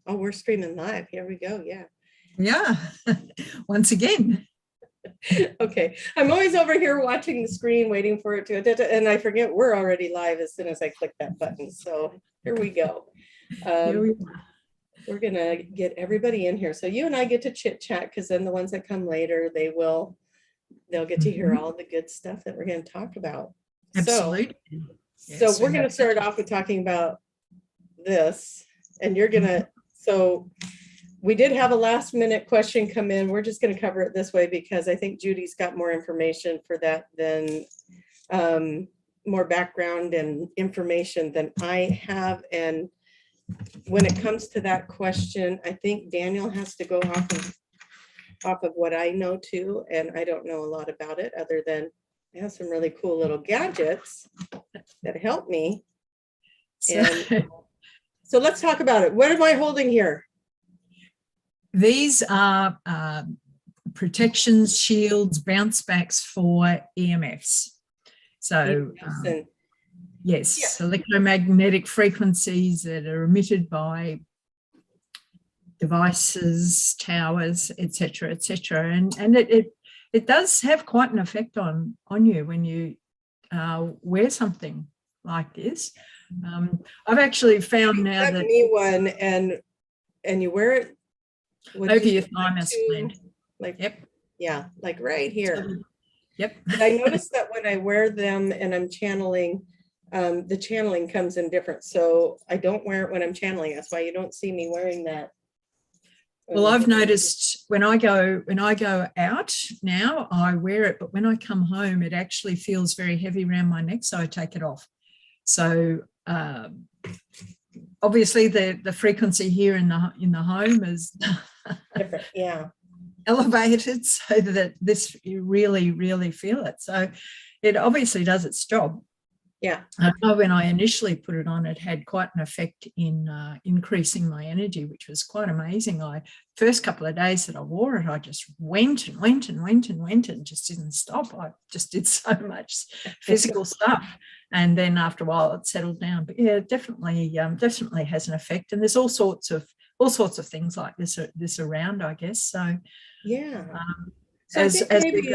Oh, we're streaming live. Here we go. Yeah. Yeah. Once again. Okay. I'm always over here watching the screen, waiting for it to, and I forget we're already live as soon as I click that button. So here we go. Here we are. We're going to get everybody in here. So you and I get to chit chat, because then the ones that come later, they'll get to hear all the good stuff that we're going to talk about. Absolutely. So we're going to start off with talking about this, and you're going to, so we did have a last minute question come in. We're just going to cover it this way because I think Judy's got more information for that than more background and information than I have. And when it comes to that question, I think Daniel has to go off of what I know too. And I don't know a lot about it other than I have some really cool little gadgets that help me. So let's talk about it. What am I holding here? These are protections, shields, bounce backs for EMFs. So yes, electromagnetic frequencies that are emitted by devices, towers, etc., etc. And it does have quite an effect on you when you wear something like this. I've actually found now that me one and you wear it over your thymus gland. Like, yep. Yeah, like right here. Yep. But I noticed that when I wear them and I'm channeling, the channeling comes in different. So I don't wear it when I'm channeling. That's why you don't see me wearing that. Well, I've noticed when I go out now, I wear it, but when I come home, it actually feels very heavy around my neck, so I take it off. So obviously the frequency here in the home is different, yeah, elevated, so that this you really feel it. So it obviously does its job. Yeah. I know when I initially put it on, it had quite an effect in increasing my energy, which was quite amazing. First couple of days that I wore it, I just went and just didn't stop. I just did so much physical stuff. And then after a while it settled down. But yeah, definitely has an effect. And there's all sorts of things like this around, I guess. So yeah. So I think maybe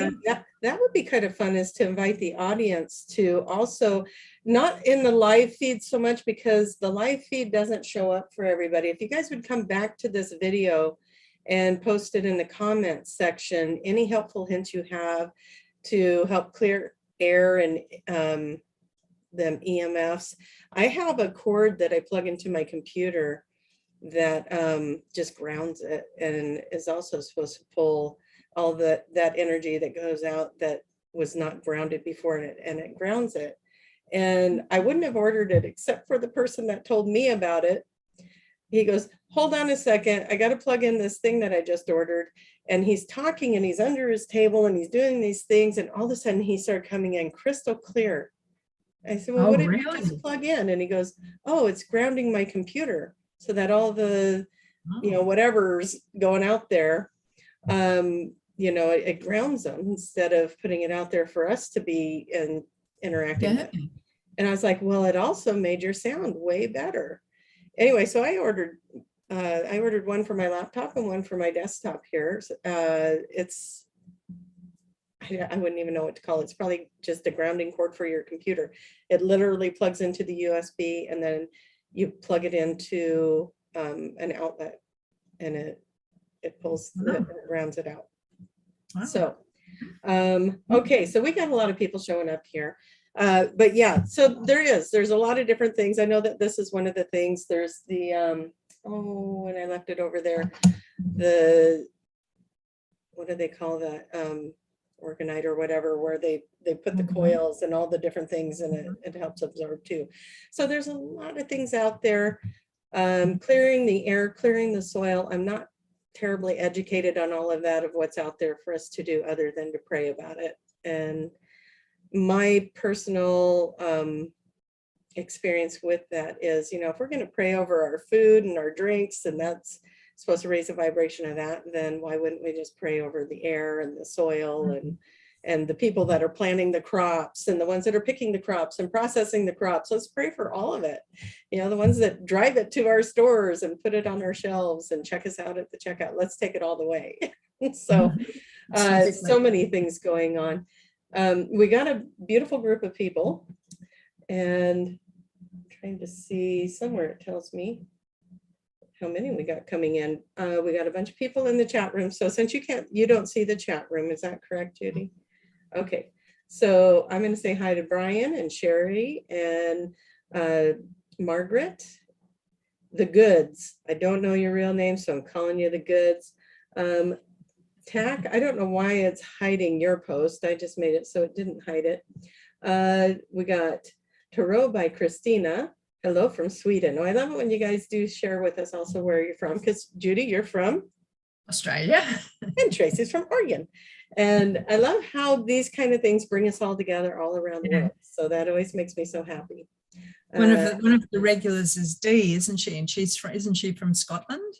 that would be kind of fun, is to invite the audience to also, not in the live feed so much, because the live feed doesn't show up for everybody. If you guys would come back to this video and post it in the comments section, any helpful hints you have to help clear air and them EMFs. I have a cord that I plug into my computer that just grounds it, and is also supposed to pull all that energy that goes out that was not grounded before, and it grounds it. And I wouldn't have ordered it except for the person that told me about it. He goes, hold on a second, I got to plug in this thing that I just ordered. And he's talking and he's under his table and he's doing these things, and all of a sudden he started coming in crystal clear. I said, well, what did you just plug in? And he goes, oh, it's grounding my computer so that all the whatever's going out there, it grounds them instead of putting it out there for us to be interacting with. And I was like, well, it also made your sound way better. Anyway, so I ordered one for my laptop and one for my desktop here. I wouldn't even know what to call it. It's probably just a grounding cord for your computer. It literally plugs into the USB, and then you plug it into an outlet, and it pulls it grounds it out. Wow. So, okay, so we got a lot of people showing up here. But yeah, so there's a lot of different things. I know that this is one of the things. There's the, and I left it over there, what do they call that? Orgonite or whatever, where they put the coils and all the different things, and it helps absorb too. So there's a lot of things out there. Clearing the air, clearing the soil. I'm not terribly educated on all of that, of what's out there for us to do other than to pray about it. And my personal experience with that is, if we're going to pray over our food and our drinks, and that's supposed to raise the vibration of that, then why wouldn't we just pray over the air and the soil and and the people that are planting the crops and the ones that are picking the crops and processing the crops. Let's pray for all of it. You know, the ones that drive it to our stores and put it on our shelves and check us out at the checkout. Let's take it all the way. So, so many things going on. We got a beautiful group of people, and I'm trying to see somewhere it tells me how many we got coming in. We got a bunch of people in the chat room. So since you don't see the chat room, is that correct, Judy? Okay, so I'm going to say hi to Brian and Sherry and Margaret. The Goods. I don't know your real name, so I'm calling you the Goods. Tack, I don't know why it's hiding your post. I just made it so it didn't hide it. We got Tarot by Christina. Hello from Sweden. Oh, I love it when you guys do share with us also where you're from, because Judy, you're from Australia. And Tracie's from Oregon. And I love how these kind of things bring us all together all around the world. So that always makes me so happy. One of the regulars is Dee, isn't she? And isn't she from Scotland?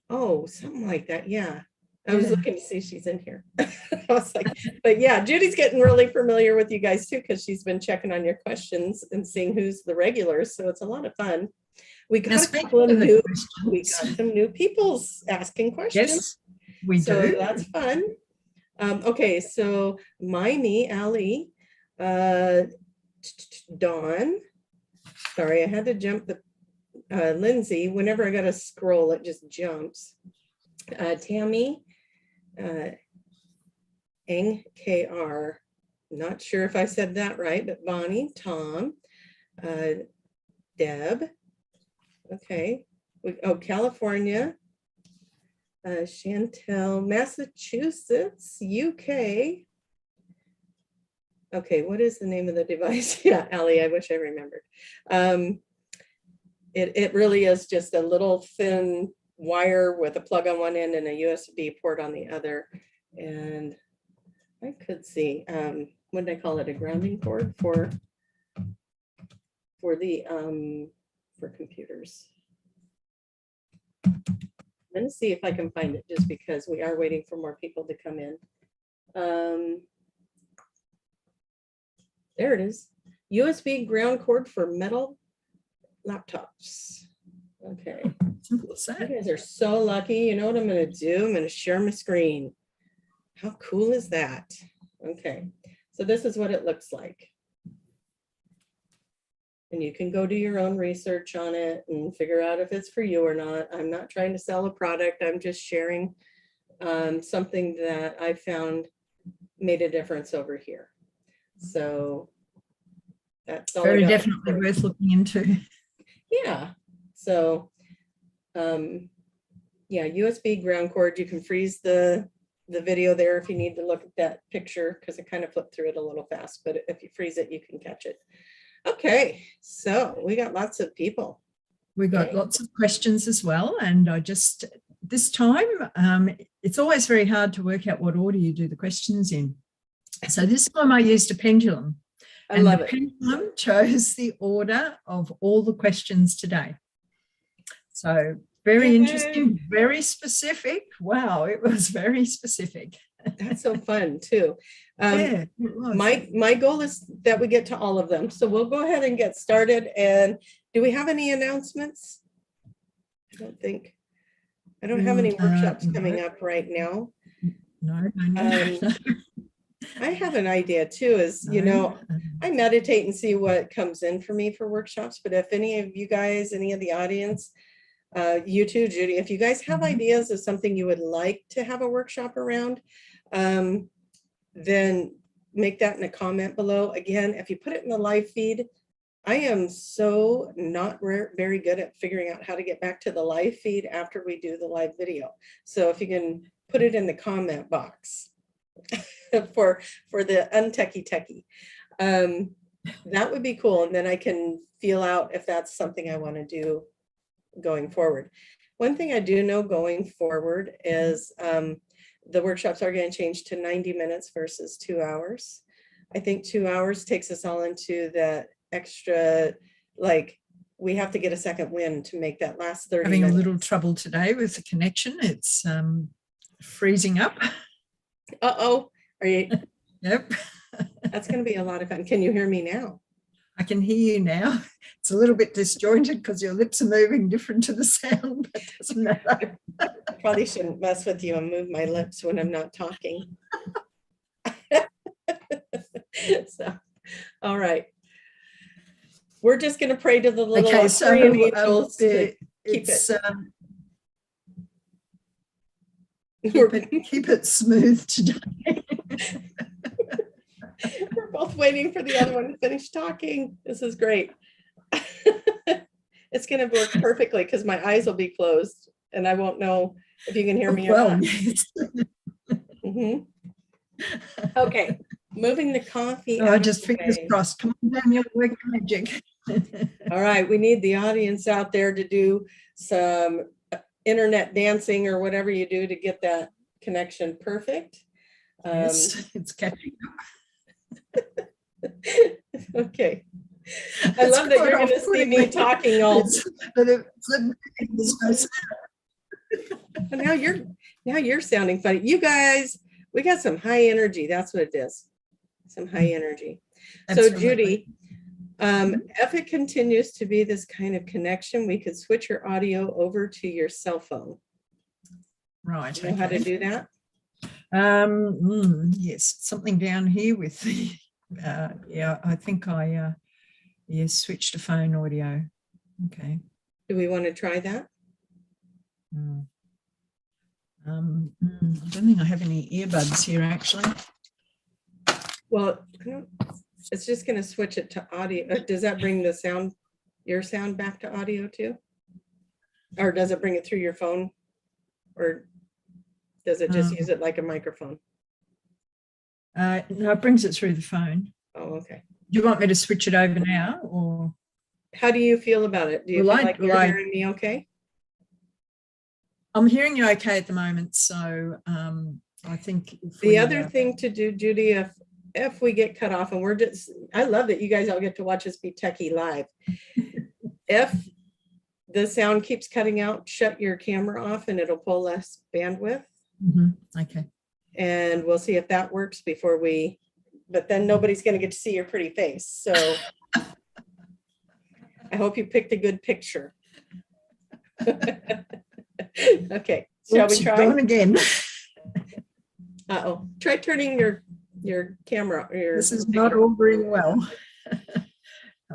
Oh, something like that. Yeah. I was looking to see if she's in here. I was like, but yeah, Judy's getting really familiar with you guys too, because she's been checking on your questions and seeing who's the regulars. So it's a lot of fun. We got some new people asking questions. Yes, we do. So that's fun. Okay, so Miney, Ali, Dawn. Sorry, I had to jump the Lindsay. Whenever I got to scroll, it just jumps. Tammy, NKR. Not sure if I said that right, but Bonnie, Tom, Deb. Okay. California. Chantel, Massachusetts, UK. Okay, what is the name of the device? Yeah, Allie, I wish I remembered. It really is just a little thin wire with a plug on one end and a USB port on the other. And I could see, what did I call it? A grounding cord for computers. I'm going to see if I can find it, just because we are waiting for more people to come in. There it is. USB ground cord for metal laptops. Okay. Simple as that. You guys are so lucky. You know what I'm going to do? I'm going to share my screen. How cool is that? Okay. So this is what it looks like. And you can go do your own research on it and figure out if it's for you or not. I'm not trying to sell a product. I'm just sharing something that I found made a difference over here. So that's all. Very definitely worth looking into. Yeah. So yeah, USB ground cord. You can freeze the video there if you need to look at that picture, because I kind of flipped through it a little fast, but if you freeze it, you can catch it. Okay, so we got lots of people. We got lots of questions as well. And I just, this time, it's always very hard to work out what order you do the questions in. So this time I used a pendulum. I love it. Pendulum chose the order of all the questions today. So very interesting, very specific. Wow, it was very specific. That's so fun too. Yeah, my goal is that we get to all of them. So we'll go ahead and get started. And do we have any announcements? I don't have any workshops coming up right now. No. I have an idea too, is, you know, I meditate and see what comes in for me for workshops. But if any of you guys, any of the audience, you too, Judy, if you guys have ideas of something you would like to have a workshop around, then make that in a comment below. Again, if you put it in the live feed, I am so not very good at figuring out how to get back to the live feed after we do the live video. So if you can put it in the comment box for the techie, that would be cool. And then I can feel out if that's something I want to do going forward. One thing I do know going forward is the workshops are going to change to 90 minutes versus 2 hours. I think 2 hours takes us all into that extra, like we have to get a second wind to make that last 30 minutes. Having a little trouble today with the connection. It's freezing up. Uh-oh. Are you Yep. That's going to be a lot of fun. Can you hear me now? I can hear you now. It's a little bit disjointed because your lips are moving different to the sound, but it doesn't matter. I probably shouldn't mess with you and move my lips when I'm not talking. So, all right. We're just going to pray to the little Arcturian angels to keep it. Keep it smooth today. We're both waiting for the other one to finish talking. This is great. It's going to work perfectly because my eyes will be closed and I won't know if you can hear me or not. Yes. Okay, moving the coffee. Oh, just fingers crossed. Come on, Daniel, work magic. All right, we need the audience out there to do some internet dancing or whatever you do to get that connection perfect. Yes, it's catching up. Okay. I love that you're going to see me talking all. Now you're sounding funny. You guys, we got some high energy. That's what it is. Some high energy. Absolutely. So Judy, if it continues to be this kind of connection, we could switch your audio over to your cell phone. Right. Do you know how to do that? Yes, something down here with the yeah, I think I switched to phone audio. Okay. Do we want to try that? I don't think I have any earbuds here actually. Well, it's just going to switch it to audio. Does that bring the sound, your sound back to audio too? Or does it bring it through your phone? Or does it just use it like a microphone? No, it brings it through the phone. Oh, okay. Do you want me to switch it over now, or how do you feel about it? Do you feel like you're hearing me okay? I'm hearing you okay at the moment, so I think the other thing to do, Judy, if we get cut off, and we're just, I love that you guys all get to watch us be techie live. If the sound keeps cutting out, shut your camera off and it'll pull less bandwidth. Okay. And we'll see if that works before we, but then nobody's going to get to see your pretty face. So I hope you picked a good picture. Okay. Shall we try? Going again. Uh-oh. Try turning your camera. This is not all very well.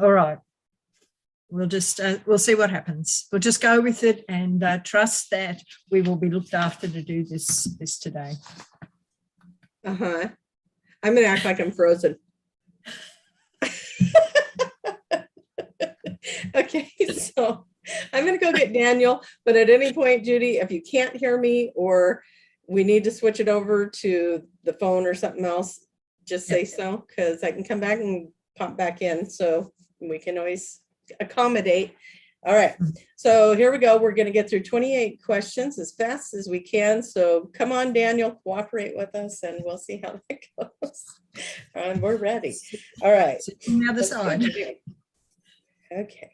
All right. We'll just, we'll see what happens. We'll just go with it and trust that we will be looked after to do this today. I'm going to act like I'm frozen. Okay, so I'm going to go get Daniel, but at any point, Judy, if you can't hear me or we need to switch it over to the phone or something else, just say so, because I can come back and pop back in, so we can always accommodate. All right, so here we go. We're going to get through 28 questions as fast as we can. So come on, Daniel, cooperate with us and we'll see how that goes. And we're ready. All right. On the other side. Okay.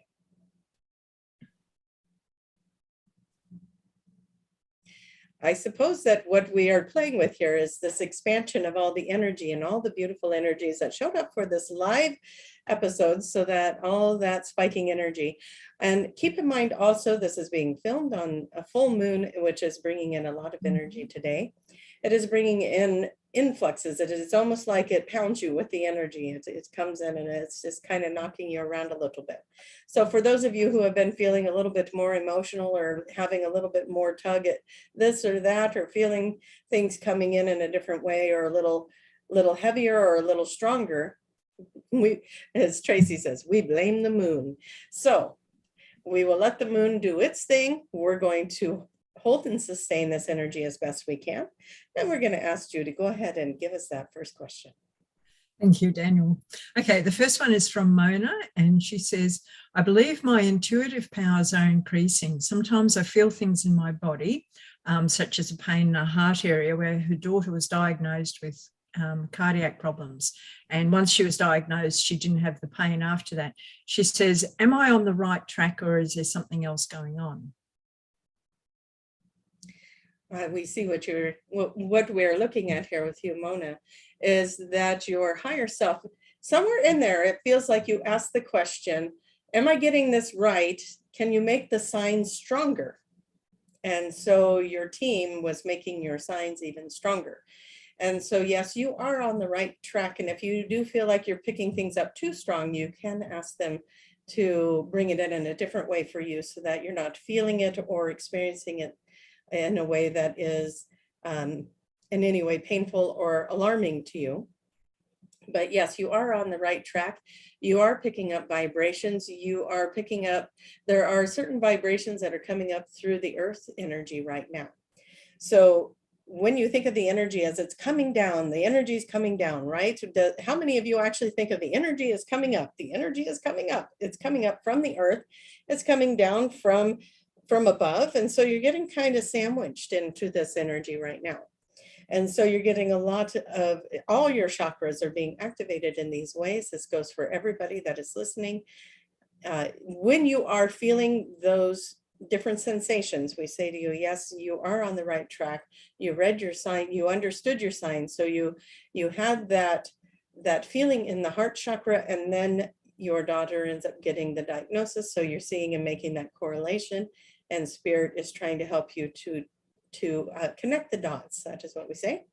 I suppose that what we are playing with here is this expansion of all the energy and all the beautiful energies that showed up for this live episode, so that all that spiking energy. And keep in mind also, this is being filmed on a full moon, which is bringing in a lot of energy today. It is bringing in influxes. It's almost like it pounds you with the energy. It comes in and it's just kind of knocking you around a little bit. So for those of you who have been feeling a little bit more emotional or having a little bit more tug at this or that, or feeling things coming in a different way, or a little heavier or a little stronger, we, as Tracie says, we blame the moon. So we will let the moon do its thing. We're going to hold and sustain this energy as best we can. And we're going to ask Judy to go ahead and give us that first question. Thank you, Daniel. Okay, the first one is from Mona, and she says, I believe my intuitive powers are increasing. Sometimes I feel things in my body, such as a pain in the heart area, where her daughter was diagnosed with cardiac problems. And once she was diagnosed, she didn't have the pain after that. She says, am I on the right track, or is there something else going on? we see what we're looking at here with you, Mona, is that your higher self, somewhere in there, it feels like you ask the question, am I getting this right? Can you make the signs stronger? And so your team was making your signs even stronger. And so, yes, you are on the right track. And if you do feel like you're picking things up too strong, you can ask them to bring it in a different way for you so that you're not feeling it or experiencing it in a way that is in any way painful or alarming to you. But yes, you are on the right track. You are picking up vibrations. You are picking up, there are certain vibrations that are coming up through the earth energy right now. So when you think of the energy as it's coming down, the energy is coming down, right? How many of you actually think of the energy is coming up? The energy is coming up. It's coming up from the earth. It's coming down from above. And so you're getting kind of sandwiched into this energy right now. And so you're getting a lot of, all your chakras are being activated in these ways. This goes for everybody that is listening. When you are feeling those different sensations, we say to you, yes, you are on the right track. You read your sign, you understood your sign. So you had that feeling in the heart chakra, and then your daughter ends up getting the diagnosis. So you're seeing and making that correlation, and spirit is trying to help you to connect the dots. That is what we say.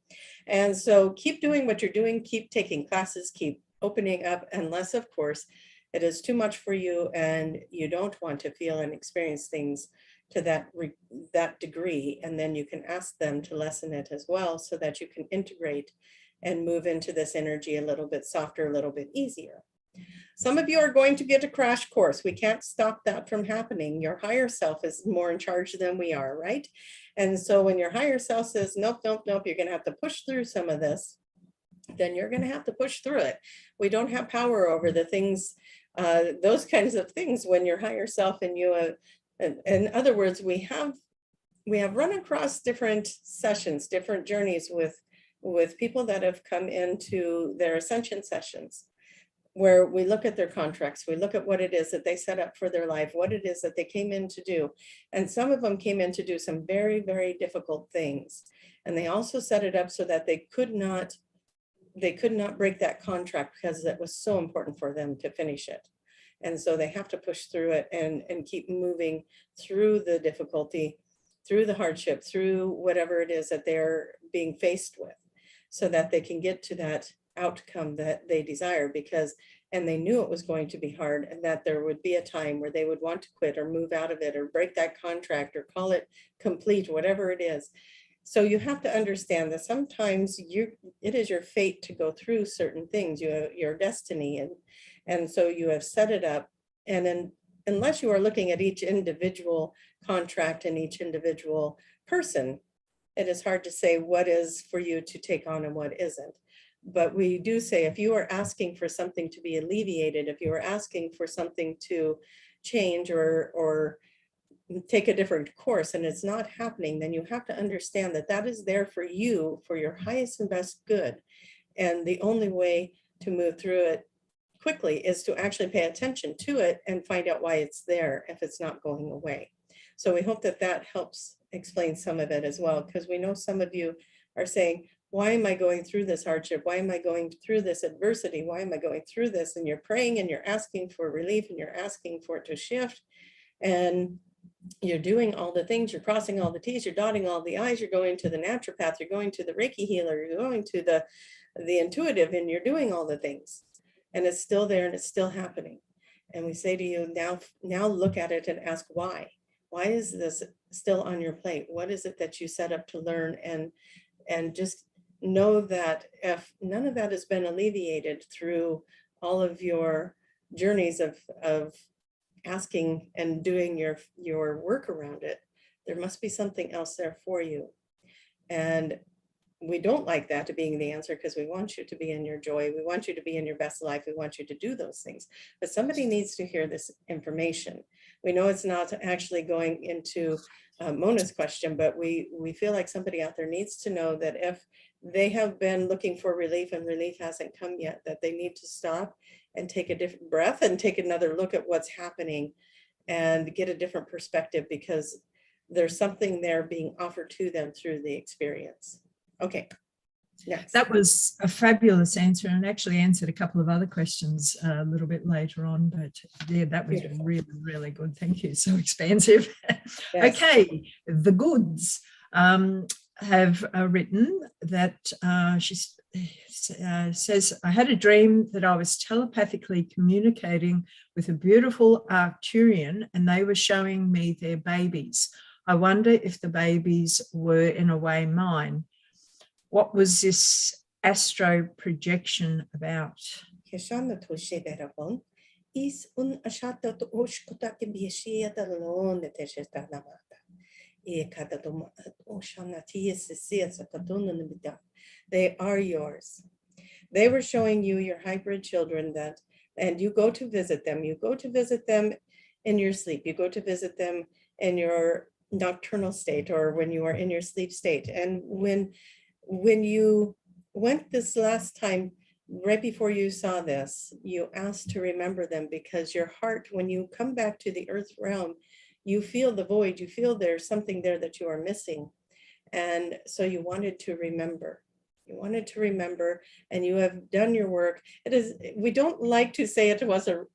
And so keep doing what you're doing, keep taking classes, keep opening up, unless of course it is too much for you and you don't want to feel and experience things to that degree. And then you can ask them to lessen it as well, so that you can integrate and move into this energy a little bit softer, a little bit easier. Some of you are going to get a crash course. We can't stop that from happening. Your higher self is more in charge than we are, right? And so when your higher self says, nope, nope, nope, you're going to have to push through some of this, then you're going to have to push through it. We don't have power over the things, those kinds of things when your higher self and you, in other words, we have run across different sessions, different journeys with people that have come into their ascension sessions, where we look at their contracts, we look at what it is that they set up for their life, what it is that they came in to do. And some of them came in to do some very, very difficult things. And they also set it up so that they could not break that contract, because it was so important for them to finish it. And so they have to push through it and keep moving through the difficulty, through the hardship, through whatever it is that they're being faced with, so that they can get to that outcome that they desire. And they knew it was going to be hard, and that there would be a time where they would want to quit or move out of it or break that contract or call it complete, whatever it is. So you have to understand that sometimes it is your fate to go through certain things, your destiny. And so you have set it up. And then unless you are looking at each individual contract and each individual person, it is hard to say what is for you to take on and what isn't. But we do say, if you are asking for something to be alleviated, if you are asking for something to change or take a different course and it's not happening, then you have to understand that that is there for you, for your highest and best good. And the only way to move through it quickly is to actually pay attention to it and find out why it's there if it's not going away. So we hope that that helps explain some of it as well, because we know some of you are saying, why am I going through this hardship? Why am I going through this adversity? Why am I going through this? And you're praying and you're asking for relief and you're asking for it to shift. And you're doing all the things, you're crossing all the T's, you're dotting all the I's, you're going to the naturopath, you're going to the Reiki healer, you're going to the intuitive, and you're doing all the things. And it's still there and it's still happening. And we say to you, now look at it and ask why. Why is this still on your plate? What is it that you set up to learn? And just know that if none of that has been alleviated through all of your journeys of asking and doing your work around it, there must be something else there for you. And we don't like that to being the answer, because we want you to be in your joy. We want you to be in your best life. We want you to do those things. But somebody needs to hear this information. We know it's not actually going into Mona's question, but we feel like somebody out there needs to know that if they have been looking for relief and relief hasn't come yet, that they need to stop and take a different breath and take another look at what's happening and get a different perspective, because there's something there being offered to them through the experience. Okay. Next. That was a fabulous answer, and actually answered a couple of other questions a little bit later on. But yeah, that was beautiful. Really, really good. Thank you. So expansive. Yes. Okay, the goods have written that she says, I had a dream that I was telepathically communicating with a beautiful Arcturian, and they were showing me their babies. I wonder if the babies were in a way mine. What was this astro projection about? They are yours. They were showing you your hybrid children that, and you go to visit them. You go to visit them in your sleep. You go to visit them in your nocturnal state, or when you are in your sleep state. And when you went this last time, right before you saw this, you asked to remember them, because your heart, when you come back to the earth realm, you feel the void, you feel there's something there that you are missing. And so you wanted to remember. You wanted to remember, and you have done your work. It is, we don't like to say it was a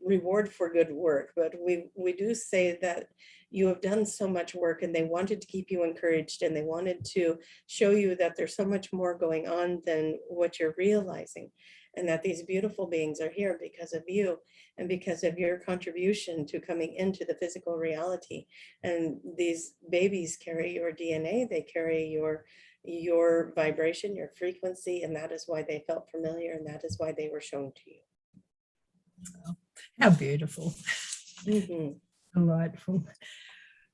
reward for good work, but we do say that you have done so much work, and they wanted to keep you encouraged, and they wanted to show you that there's so much more going on than what you're realizing, and that these beautiful beings are here because of you and because of your contribution to coming into the physical reality. And these babies carry your DNA, they carry your vibration, your frequency, and that is why they felt familiar, and that is why they were shown to you. Oh, how beautiful. Mm-hmm. Delightful.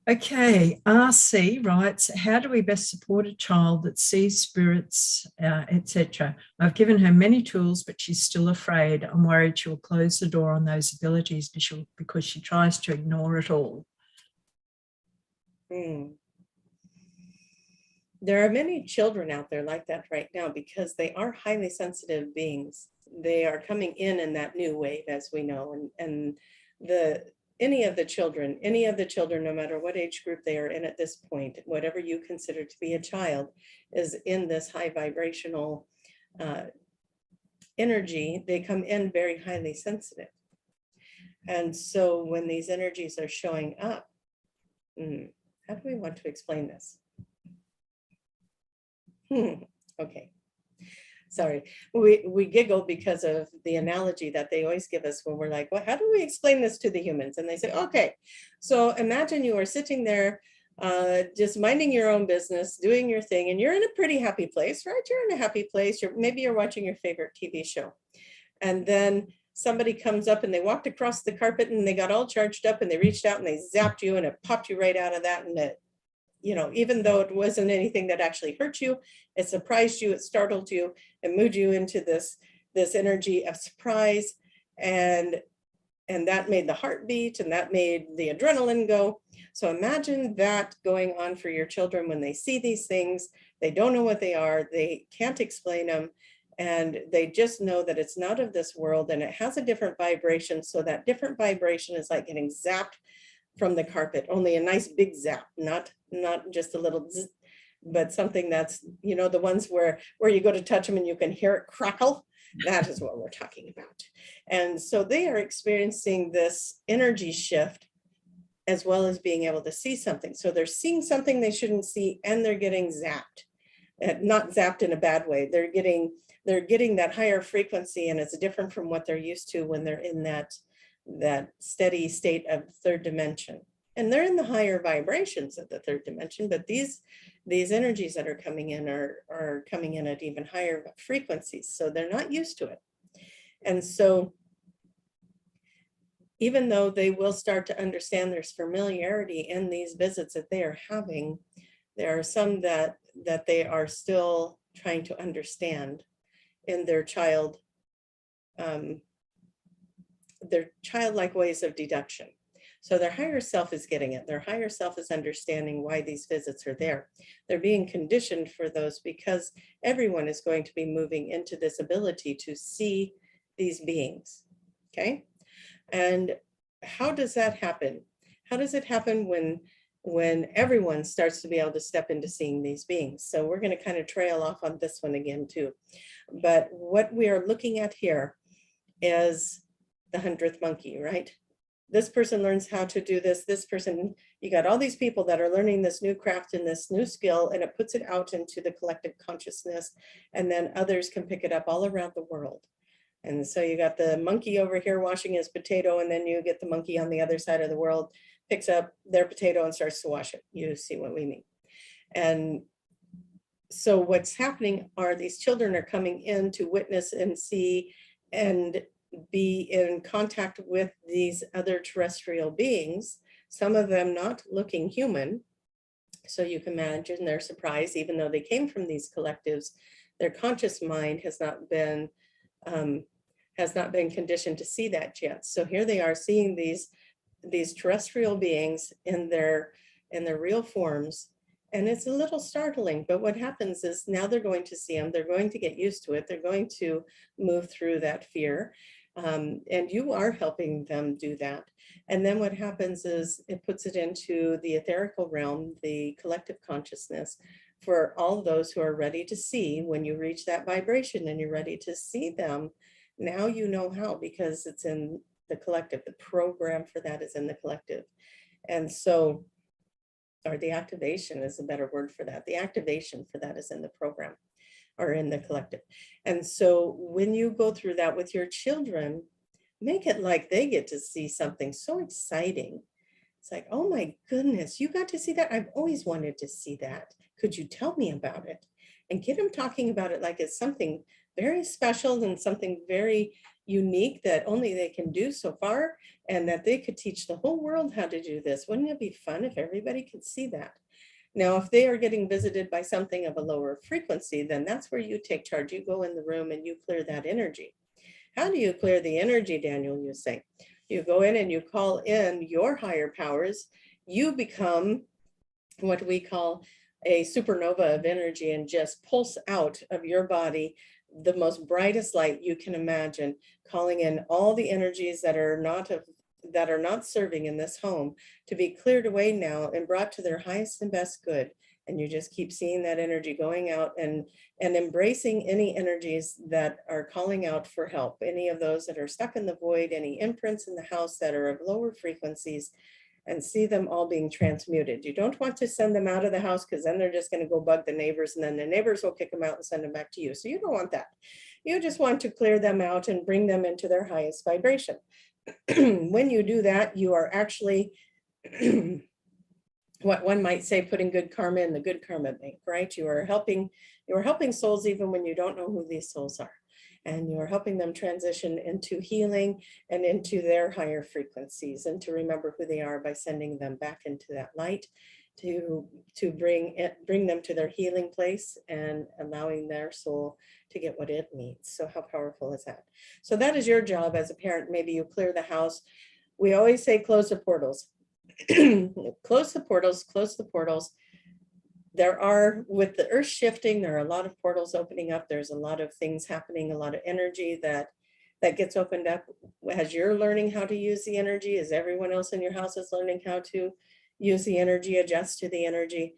Okay, RC writes, how do we best support a child that sees spirits, etc.? I've given her many tools, but she's still afraid. I'm worried she'll close the door on those abilities because she tries to ignore it all. There are many children out there like that right now, because they are highly sensitive beings. They are coming in that new wave, as we know, and any of the children, no matter what age group they are in at this point, whatever you consider to be a child, is in this high vibrational energy. They come in very highly sensitive. And so when these energies are showing up, how do we want to explain this? Okay. Sorry, we giggle because of the analogy that they always give us when we're like, well, how do we explain this to the humans? And they say, okay, so imagine you are sitting there just minding your own business, doing your thing, and you're in a pretty happy place, right? You're in a happy place. Maybe you're watching your favorite TV show. And then somebody comes up and they walked across the carpet and they got all charged up and they reached out and they zapped you and it popped you right out of that. And it, you know, even though it wasn't anything that actually hurt you, it surprised you, it startled you, it moved you into this energy of surprise, and that made the heart beat, and that made the adrenaline go. So imagine that going on for your children when they see these things. They don't know what they are, they can't explain them, and they just know that it's not of this world and it has a different vibration. So that different vibration is like getting zapped from the carpet, only a nice big zap, not just a little zzz, but something that's, you know, the ones where you go to touch them and you can hear it crackle. That is what we're talking about. And so they are experiencing this energy shift as well as being able to see something. So they're seeing something they shouldn't see, and they're getting zapped. Not zapped in a bad way. They're getting that higher frequency, and it's different from what they're used to when they're in that steady state of third dimension. And they're in the higher vibrations of the third dimension, but these energies that are coming in are coming in at even higher frequencies. So they're not used to it. And so even though they will start to understand there's familiarity in these visits that they are having, there are some that they are still trying to understand in their childlike ways of deduction. So their higher self is getting it. Their higher self is understanding why these visits are there. They're being conditioned for those because everyone is going to be moving into this ability to see these beings, okay? And how does that happen? How does it happen when when everyone starts to be able to step into seeing these beings. So we're going to kind of trail off on this one again too. But what we are looking at here is the 100th monkey, right? This person learns how to do this. This person, you got all these people that are learning this new craft and this new skill, and it puts it out into the collective consciousness, and then others can pick it up all around the world. And so you got the monkey over here washing his potato, and then you get the monkey on the other side of the world, picks up their potato and starts to wash it. You see what we mean. And so what's happening are these children are coming in to witness and see and be in contact with these other terrestrial beings, some of them not looking human. So you can imagine their surprise, even though they came from these collectives, their conscious mind has not been conditioned to see that yet. So here they are seeing these terrestrial beings in their real forms. And it's a little startling, but what happens is now they're going to see them, they're going to get used to it, they're going to move through that fear. And you are helping them do that. And then what happens is it puts it into the etherical realm, the collective consciousness, for all those who are ready to see. When you reach that vibration and you're ready to see them, now you know how, because it's in the collective. The program for that is in the collective. And so, or the activation is a better word for that. The activation for that is in the program or in the collective. And so when you go through that with your children, make it like they get to see something so exciting. It's like, oh my goodness, you got to see that? I've always wanted to see that. Could you tell me about it? And get them talking about it like it's something very special and something very unique that only they can do so far, and that they could teach the whole world how to do this. Wouldn't it be fun if everybody could see that? Now, if they are getting visited by something of a lower frequency, then that's where you take charge. You go in the room and you clear that energy. How do you clear the energy, Daniel, you say? You go in and you call in your higher powers. You become what we call a supernova of energy and just pulse out of your body the most brightest light you can imagine, calling in all the energies that are not serving in this home to be cleared away now and brought to their highest and best good. And you just keep seeing that energy going out and embracing any energies that are calling out for help, any of those that are stuck in the void, any imprints in the house that are of lower frequencies, and see them all being transmuted. You don't want to send them out of the house, because then they're just going to go bug the neighbors, and then the neighbors will kick them out and send them back to you. So you don't want that. You just want to clear them out and bring them into their highest vibration. When you do that, you are actually what one might say, putting good karma in the good karma bank, right? You are helping souls even when you don't know who these souls are. And you're helping them transition into healing and into their higher frequencies, and to remember who they are by sending them back into that light to bring them to their healing place and allowing their soul to get what it needs. So how powerful is that? So that is your job as a parent. Maybe you clear the house. We always say close the portals. Close the portals, close the portals. There are, with the earth shifting, there are a lot of portals opening up. There's a lot of things happening, a lot of energy that gets opened up. As you're learning how to use the energy, as everyone else in your house is learning how to use the energy, adjust to the energy,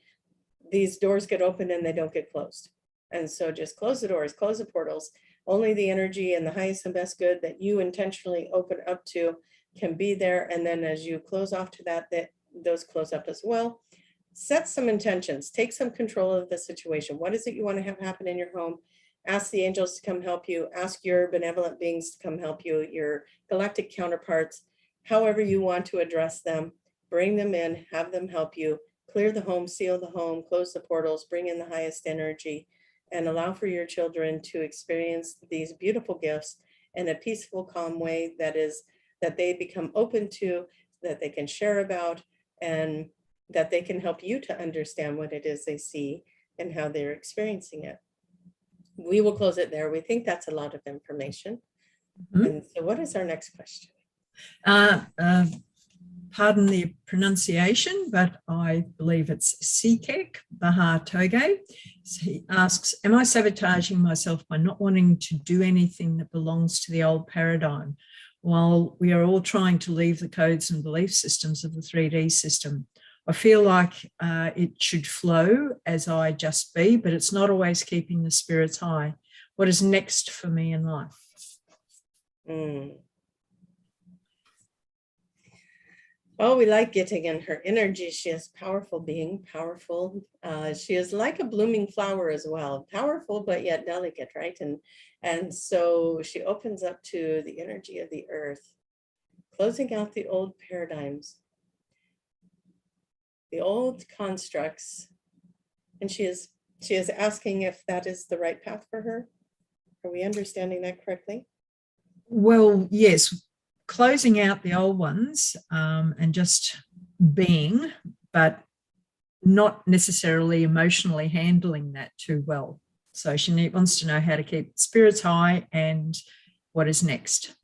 these doors get opened and they don't get closed. And so just close the doors, close the portals. Only the energy and the highest and best good that you intentionally open up to can be there. And then as you close off to that those close up as well. Set some intentions, take some control of the situation. What is it you want to have happen in your home? Ask the angels to come help you. Ask your benevolent beings to come help you, your galactic counterparts, however you want to address them. Bring them in, have them help you, clear the home, seal the home, close the portals, bring in the highest energy, and allow for your children to experience these beautiful gifts in a peaceful, calm way that they become open to, that they can share about, and that they can help you to understand what it is they see and how they're experiencing it. We will close it there. We think that's a lot of information. Mm-hmm. And so what is our next question? Pardon the pronunciation, but I believe it's Sikek Bahar Toge. He asks, am I sabotaging myself by not wanting to do anything that belongs to the old paradigm, while we are all trying to leave the codes and belief systems of the 3D system? I feel like it should flow as I just be, but it's not always keeping the spirits high. What is next for me in life? Oh, we like getting in her energy. She is powerful being, powerful. She is like a blooming flower as well, powerful, but yet delicate, right? And so she opens up to the energy of the earth, closing out the old paradigms, the old constructs. And she is asking if that is the right path for her. Are we understanding that correctly? Well, yes, closing out the old ones and just being, but not necessarily emotionally handling that too well. So she wants to know how to keep spirits high and what is next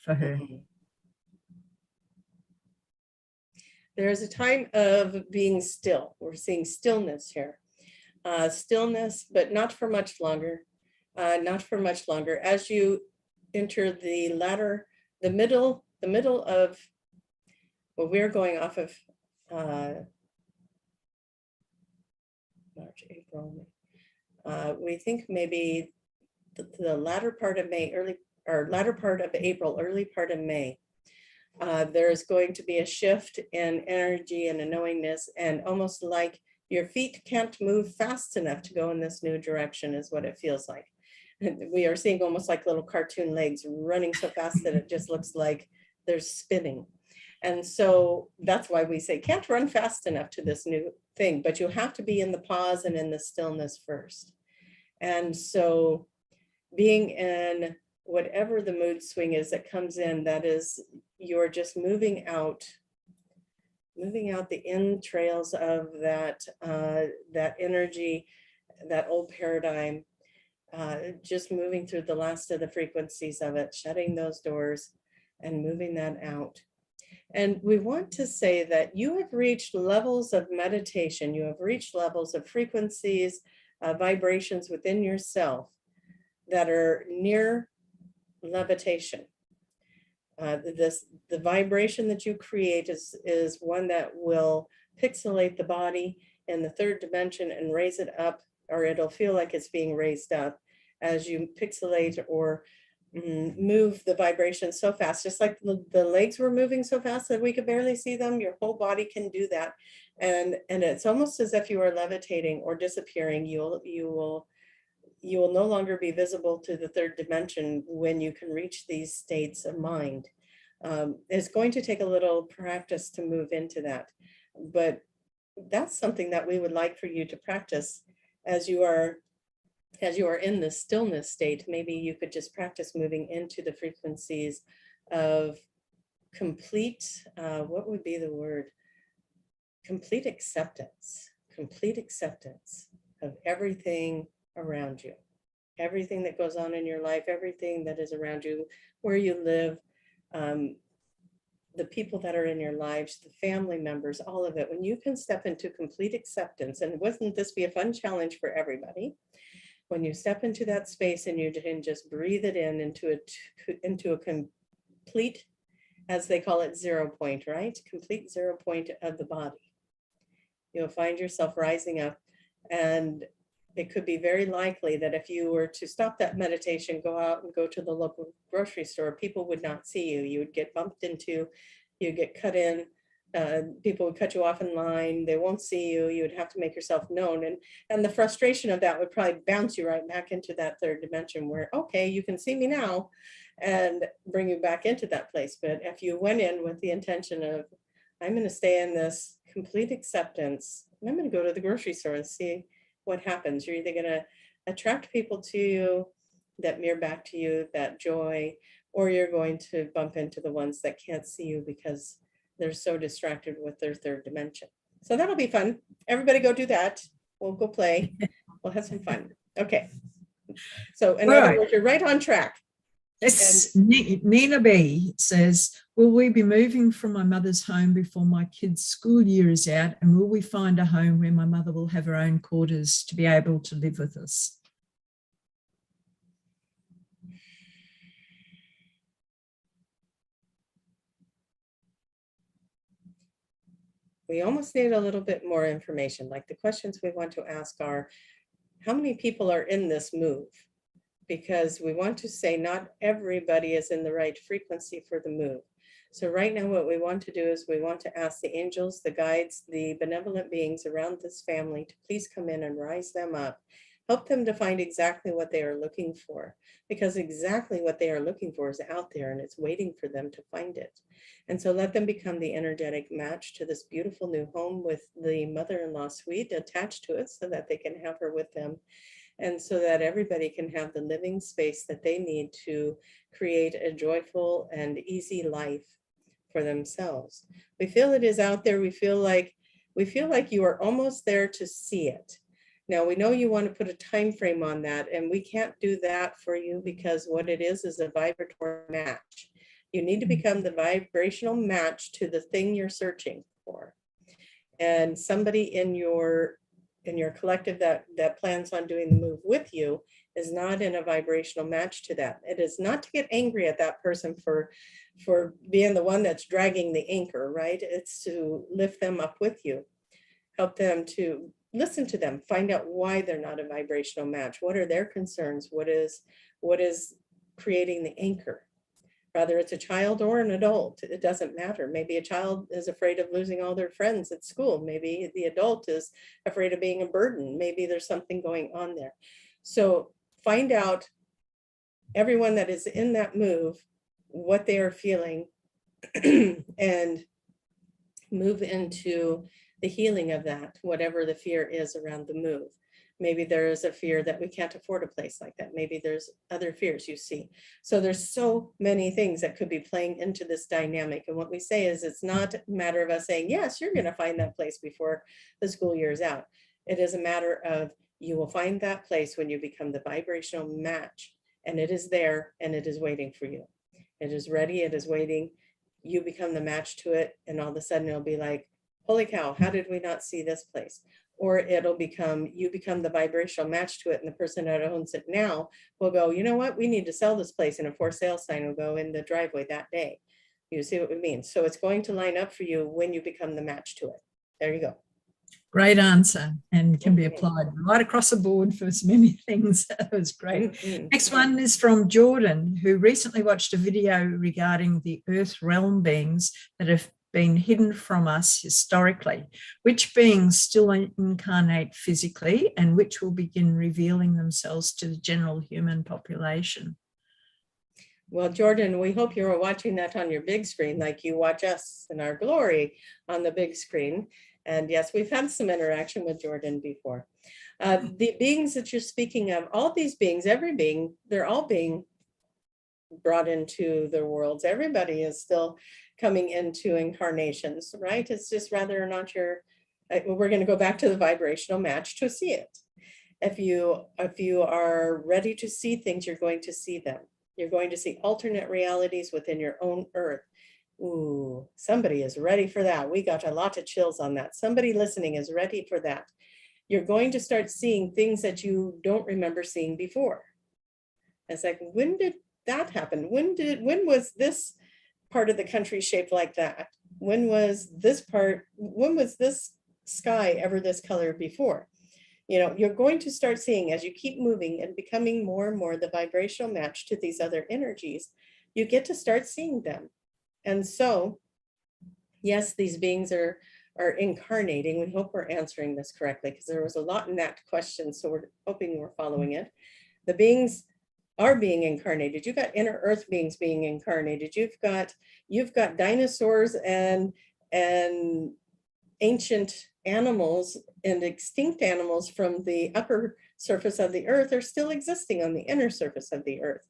for her. There is a time of being still. We're seeing stillness here. Stillness, but not for much longer. Not for much longer. As you enter the middle of, well, we're going off of March, April. We think maybe the latter part of May, latter part of April, early part of May. There's going to be a shift in energy and a knowingness, and almost like your feet can't move fast enough to go in this new direction is what it feels like. We are seeing almost like little cartoon legs running so fast that it just looks like they're spinning. And so that's why we say can't run fast enough to this new thing, but you have to be in the pause and in the stillness first. And so being in whatever the mood swing is that comes in, that is, you're just moving out the entrails of that energy, that old paradigm, just moving through the last of the frequencies of it, shutting those doors and moving that out. And we want to say that you have reached levels of meditation, you have reached levels of frequencies, vibrations within yourself that are near levitation. The vibration that you create is one that will pixelate the body in the third dimension and raise it up, or it'll feel like it's being raised up as you pixelate or move the vibration so fast, just like the legs were moving so fast that we could barely see them. Your whole body can do that, and it's almost as if you are levitating or disappearing. You will no longer be visible to the third dimension when you can reach these states of mind. It's going to take a little practice to move into that, but that's something that we would like for you to practice as you are in the stillness state. Maybe you could just practice moving into the frequencies of complete, what would be the word? Complete acceptance of everything around you, everything that goes on in your life, everything that is around you, where you live, the people that are in your lives, the family members, all of it. When you can step into complete acceptance, and wouldn't this be a fun challenge for everybody? When you step into that space and you can just breathe it in into a complete, as they call it, 0 point, right? Complete 0 point of the body. You'll find yourself rising up, and it could be very likely that if you were to stop that meditation, go out and go to the local grocery store, people would not see you. You would get bumped into, you'd get cut in, people would cut you off in line, they won't see you, you would have to make yourself known. And the frustration of that would probably bounce you right back into that third dimension where, okay, you can see me now, and bring you back into that place. But if you went in with the intention of, I'm going to stay in this complete acceptance, and I'm going to go to the grocery store and see what happens. You're either going to attract people to you that mirror back to you that joy, or you're going to bump into the ones that can't see you because they're so distracted with their third dimension. So that'll be fun. Everybody go do that. We'll go play. We'll have some fun. Okay. So in other words, you're right on track. Yes. Nina B says, will we be moving from my mother's home before my kids' school year is out? And will we find a home where my mother will have her own quarters to be able to live with us? we almost need a little bit more information. Like the questions we want to ask are, how many people are in this move? Because we want to say not everybody is in the right frequency for the move. So right now what we want to do is we want to ask the angels, the guides, the benevolent beings around this family to please come in and rise them up. Help them to find exactly what they are looking for, because exactly what they are looking for is out there and it's waiting for them to find it. And so let them become the energetic match to this beautiful new home with the mother-in-law suite attached to it so that they can have her with them. And so that everybody can have the living space that they need to create a joyful and easy life for themselves. We feel it is out there. We feel like you are almost there to see it. Now we know you want to put a time frame on that, and we can't do that for you because what it is a vibratory match. You need to become the vibrational match to the thing you're searching for. And somebody in your collective that plans on doing the move with you is not in a vibrational match to that. It is not to get angry at that person for being the one that's dragging the anchor, right? It's to lift them up with you, help them to listen to them, find out why they're not a vibrational match. What are their concerns? What is creating the anchor? Whether it's a child or an adult, it doesn't matter. Maybe a child is afraid of losing all their friends at school. Maybe the adult is afraid of being a burden. Maybe there's something going on there. So find out, everyone that is in that move, what they are feeling and move into the healing of that, whatever the fear is around the move. Maybe there is a fear that we can't afford a place like that. Maybe there's other fears you see. So there's so many things that could be playing into this dynamic. And what we say is it's not a matter of us saying, yes, you're going to find that place before the school year is out. It is a matter of you will find that place when you become the vibrational match, and it is there and it is waiting for you. It is ready. It is waiting. You become the match to it. And all of a sudden it'll be like, holy cow, how did we not see this place? Or it'll become, you become the vibrational match to it, and the person that owns it now will go, you know what, we need to sell this place, and a for sale sign will go in the driveway that day. You see what we mean? So it's going to line up for you when you become the match to it. There you go. Great answer, and can be applied right across the board for so many things. That was great. Next one is from Jordan, who recently watched a video regarding the Earth realm beings that have been hidden from us historically. Which beings still incarnate physically and which will begin revealing themselves to the general human population? Well, Jordan, we hope you're watching that on your big screen like you watch us in our glory on the big screen. And yes, we've had some interaction with Jordan before. The beings that you're speaking of, all these beings, every being, they're all being brought into their worlds. Everybody is still coming into incarnations, right? It's just whether or not we're going to go back to the vibrational match to see it. If you are ready to see things, you're going to see them. You're going to see alternate realities within your own earth. Ooh, somebody is ready for that. We got a lot of chills on that. Somebody listening is ready for that. You're going to start seeing things that you don't remember seeing before. It's like, when did that happen? When was this part of the country shaped like that? When was this sky ever this color before? You know, you're going to start seeing, as you keep moving and becoming more and more the vibrational match to these other energies, you get to start seeing them. And so, yes, these beings are incarnating. We hope we're answering this correctly, because there was a lot in that question. So we're hoping we're following it. The beings are being incarnated. You've got inner earth beings being incarnated. You've got dinosaurs and ancient animals and extinct animals from the upper surface of the earth are still existing on the inner surface of the earth.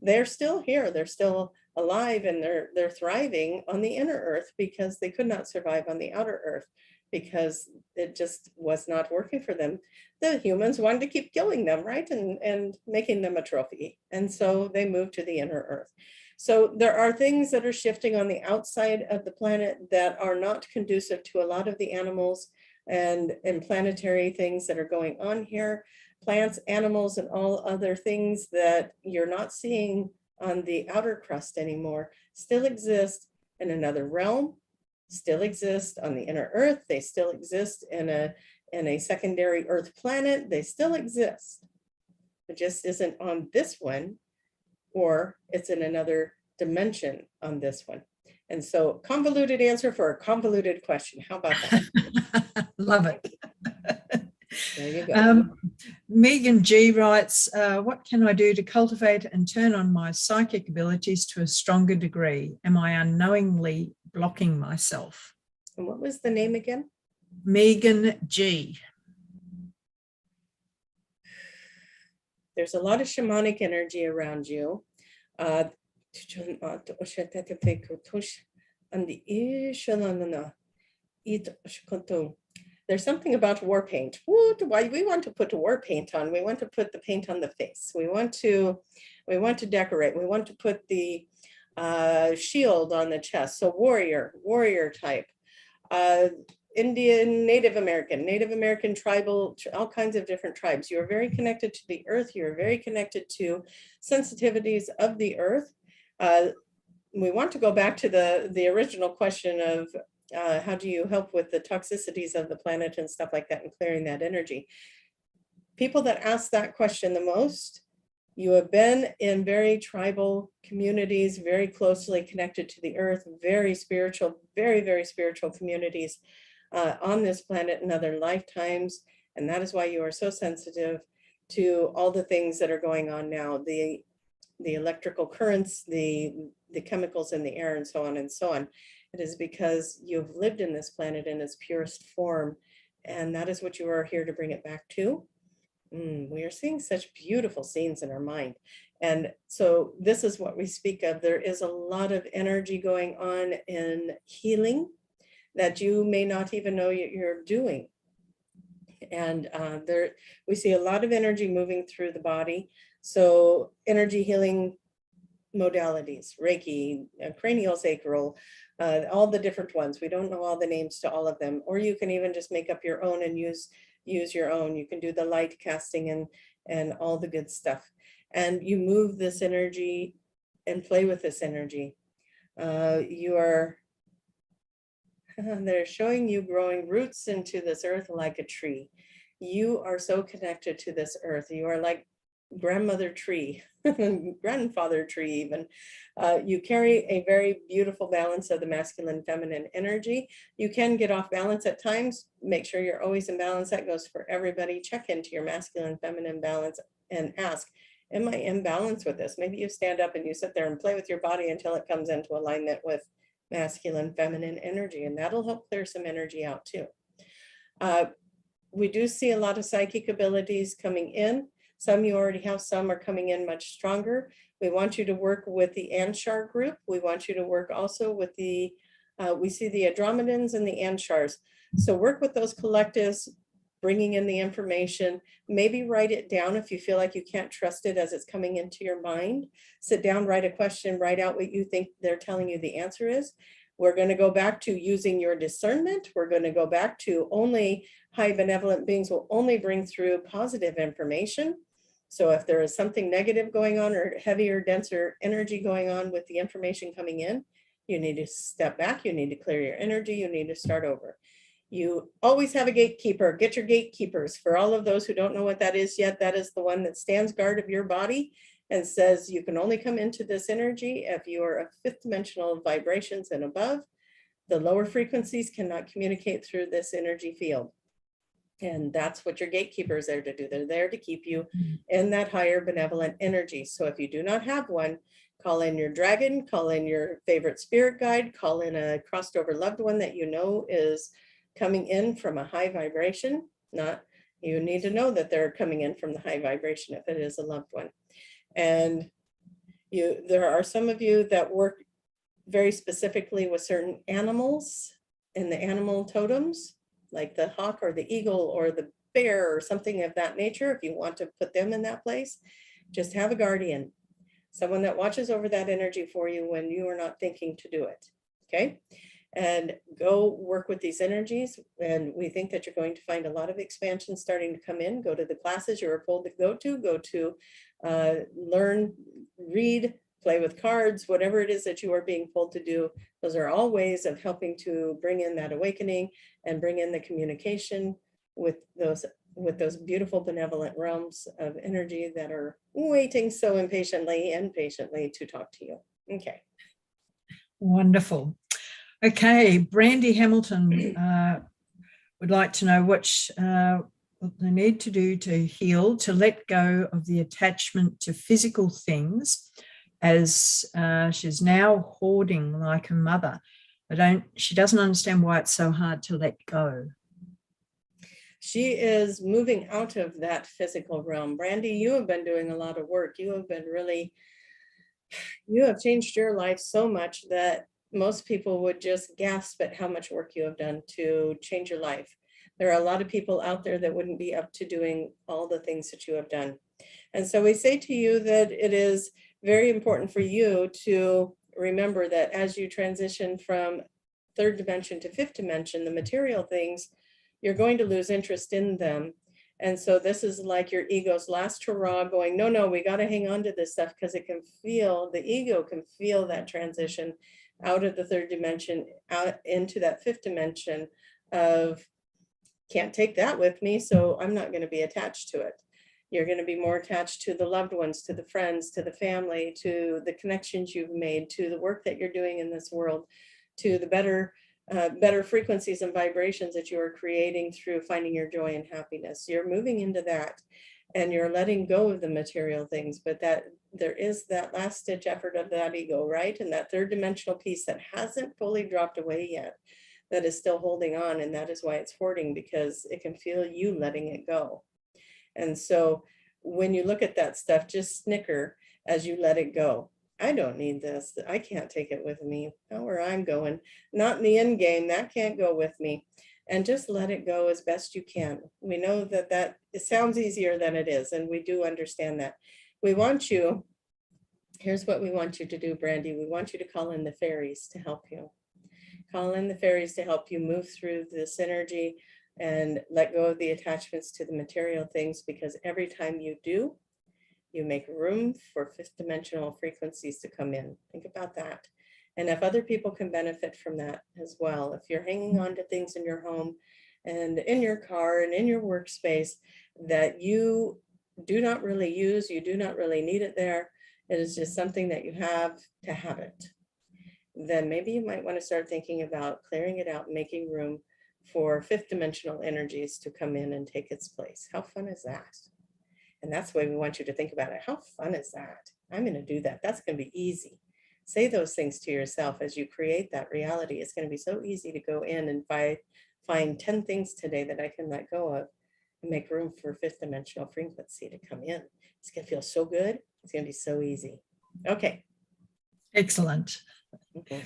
They're still here. They're still alive, and they're thriving on the inner earth because they could not survive on the outer earth because it just was not working for them. The humans wanted to keep killing them, right? And making them a trophy. And so they moved to the inner earth. So there are things that are shifting on the outside of the planet that are not conducive to a lot of the animals and planetary things that are going on here. Plants, animals, and all other things that you're not seeing on the outer crust anymore still exist in another realm, still exist on the inner Earth. They still exist in a secondary Earth planet. They still exist. It just isn't on this one, or it's in another dimension on this one. And so convoluted answer for a convoluted question. How about that? Love it. There you go. Megan G writes, what can I do to cultivate and turn on my psychic abilities to a stronger degree? Am I unknowingly blocking myself? And what was the name again? Megan G. There's a lot of shamanic energy around you. There's something about war paint. Why we want to put war paint on? We want to put the paint on the face. We want to decorate. We want to put the shield on the chest. So warrior type. Indian, Native American, tribal, all kinds of different tribes. You are very connected to the earth. You are very connected to sensitivities of the earth. We want to go back to the original question of how do you help with the toxicities of the planet and stuff like that and clearing that energy. People that ask that question the most, you have been in very tribal communities, very closely connected to the earth, very spiritual, very, very spiritual communities on this planet in other lifetimes. And that is why you are so sensitive to all the things that are going on now, the electrical currents, the chemicals in the air, and so on and so on. It is because you've lived in this planet in its purest form, and that is what you are here to bring it back to. We are seeing such beautiful scenes in our mind. And so this is what we speak of. There is a lot of energy going on in healing that you may not even know you're doing. And we see a lot of energy moving through the body. So energy healing modalities, Reiki, cranial sacral, all the different ones. We don't know all the names to all of them, or you can even just make up your own and use your own. You can do the light casting and all the good stuff. And you move this energy and play with this energy. They're showing you growing roots into this earth like a tree. You are so connected to this earth. You are like grandmother tree, grandfather tree even. You carry a very beautiful balance of the masculine, feminine energy. You can get off balance at times. Make sure you're always in balance. That goes for everybody. Check into your masculine, feminine balance and ask, am I in balance with this? Maybe you stand up and you sit there and play with your body until it comes into alignment with masculine, feminine energy, and that'll help clear some energy out too. We do see a lot of psychic abilities coming in. Some you already have, some are coming in much stronger. We want you to work with the Anshar group. We want you to work also with we see the Andromedans and the Anshars. So work with those collectives, bringing in the information. Maybe write it down if you feel like you can't trust it as it's coming into your mind. Sit down, write a question, write out what you think they're telling you the answer is. We're going to go back to using your discernment. We're going to go back to only high benevolent beings will only bring through positive information. So if there is something negative going on or heavier, denser energy going on with the information coming in, you need to step back. You need to clear your energy. You need to start over. You always have a gatekeeper. Get your gatekeepers. For all of those who don't know what that is yet, that is the one that stands guard of your body and says you can only come into this energy if you are of fifth dimensional vibrations and above. The lower frequencies cannot communicate through this energy field. And that's what your gatekeeper is there to do. They're there to keep you in that higher benevolent energy. So if you do not have one, call in your dragon, call in your favorite spirit guide, call in a crossed over loved one that you know is coming in from a high vibration. You need to know that they're coming in from the high vibration if it is a loved one. And there are some of you that work very specifically with certain animals in the animal totems, like the hawk or the eagle or the bear or something of that nature. If you want to put them in that place, just have a guardian, someone that watches over that energy for you when you are not thinking to do it. Okay. And go work with these energies. And we think that you're going to find a lot of expansion starting to come in. Go to the classes you were told to go to learn, read, play with cards, whatever it is that you are being pulled to do. Those are all ways of helping to bring in that awakening and bring in the communication with those beautiful benevolent realms of energy that are waiting so impatiently and patiently to talk to you. Okay. Wonderful. Okay, Brandy Hamilton would like to know what they need to do to heal, to let go of the attachment to physical things, as she's now hoarding like her mother. She doesn't understand why it's so hard to let go. She is moving out of that physical realm. Brandy, you have been doing a lot of work. You have changed your life so much that most people would just gasp at how much work you have done to change your life. There are a lot of people out there that wouldn't be up to doing all the things that you have done. And so we say to you that it is very important for you to remember that as you transition from third dimension to fifth dimension, the material things, you're going to lose interest in them. And so this is like your ego's last hurrah going, no, we got to hang on to this stuff, because the ego can feel that transition out of the third dimension, out into that fifth dimension of, can't take that with me, so I'm not going to be attached to it. You're going to be more attached to the loved ones, to the friends, to the family, to the connections you've made, to the work that you're doing in this world, to the better frequencies and vibrations that you are creating through finding your joy and happiness. You're moving into that, and you're letting go of the material things, but that there is that last ditch effort of that ego, right? And that third dimensional piece that hasn't fully dropped away yet, that is still holding on. And that is why it's hoarding, because it can feel you letting it go. And so when you look at that stuff, just snicker as you let it go. I don't need this. I can't take it with me. Not where I'm going. Not in the end game. That can't go with me. And just let it go as best you can. We know that it sounds easier than it is. And we do understand that. Here's what we want you to do, Brandy. We want you to call in the fairies to help you. Call in the fairies to help you move through this energy and let go of the attachments to the material things, because every time you do, you make room for fifth dimensional frequencies to come in. Think about that. And if other people can benefit from that as well, if you're hanging on to things in your home and in your car and in your workspace that you do not really use, you do not really need it there, it is just something that you have to have it, then maybe you might want to start thinking about clearing it out and making room for fifth dimensional energies to come in and take its place. How fun is that? And that's the way we want you to think about it. How fun is that? I'm going to do that. That's going to be easy. Say those things to yourself as you create that reality. It's going to be so easy to go in and find 10 things today that I can let go of and make room for fifth dimensional frequency to come in. It's going to feel so good. It's going to be so easy. Okay. Excellent. Okay.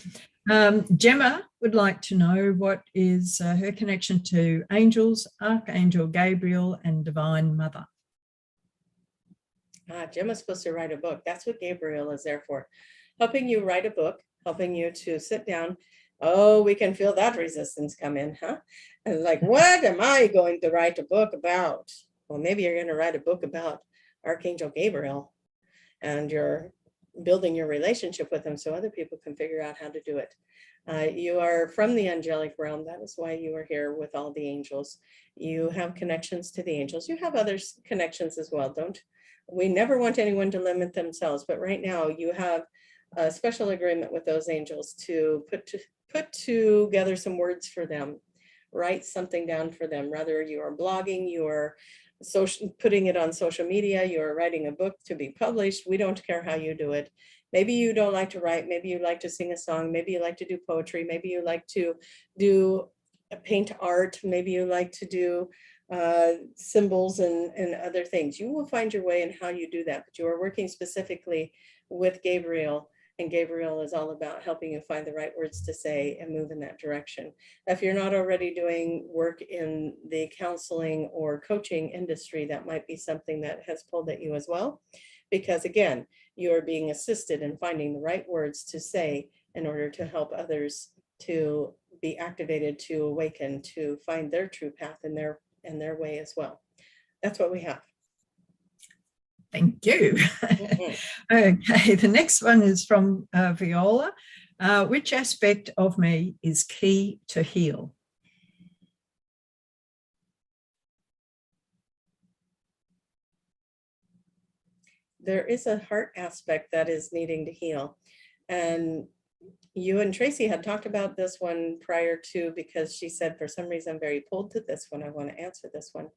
Gemma would like to know what is her connection to angels, Archangel Gabriel, and Divine Mother. Gemma's supposed to write a book. That's what Gabriel is there for. Helping you write a book, helping you to sit down. Oh, we can feel that resistance come in, huh? And like, what am I going to write a book about? Well, maybe you're going to write a book about Archangel Gabriel, and you're building your relationship with him so other people can figure out how to do it. You are from the angelic realm. That is why you are here with all the angels. You have connections to the angels. You have other connections as well. We never want anyone to limit themselves, but right now you have a special agreement with those angels to put together some words for them, write something down for them. Whether you are blogging, you are putting it on social media, you are writing a book to be published. We don't care how you do it. Maybe you don't like to write. Maybe you like to sing a song. Maybe you like to do poetry. Maybe you like to do paint art. Maybe you like to do symbols and other things. You will find your way in how you do that, but you are working specifically with Gabriel, and Gabriel is all about helping you find the right words to say and move in that direction. If you're not already doing work in the counseling or coaching industry, that might be something that has pulled at you as well, because again, you are being assisted in finding the right words to say in order to help others to be activated, to awaken, to find their true path in their way as well. That's what we have. Thank you. Okay, the next one is from Viola. Which aspect of me is key to heal? There is a heart aspect that is needing to heal. And you and Tracie had talked about this one prior to, because she said, for some reason, I'm very pulled to this one. I want to answer this one.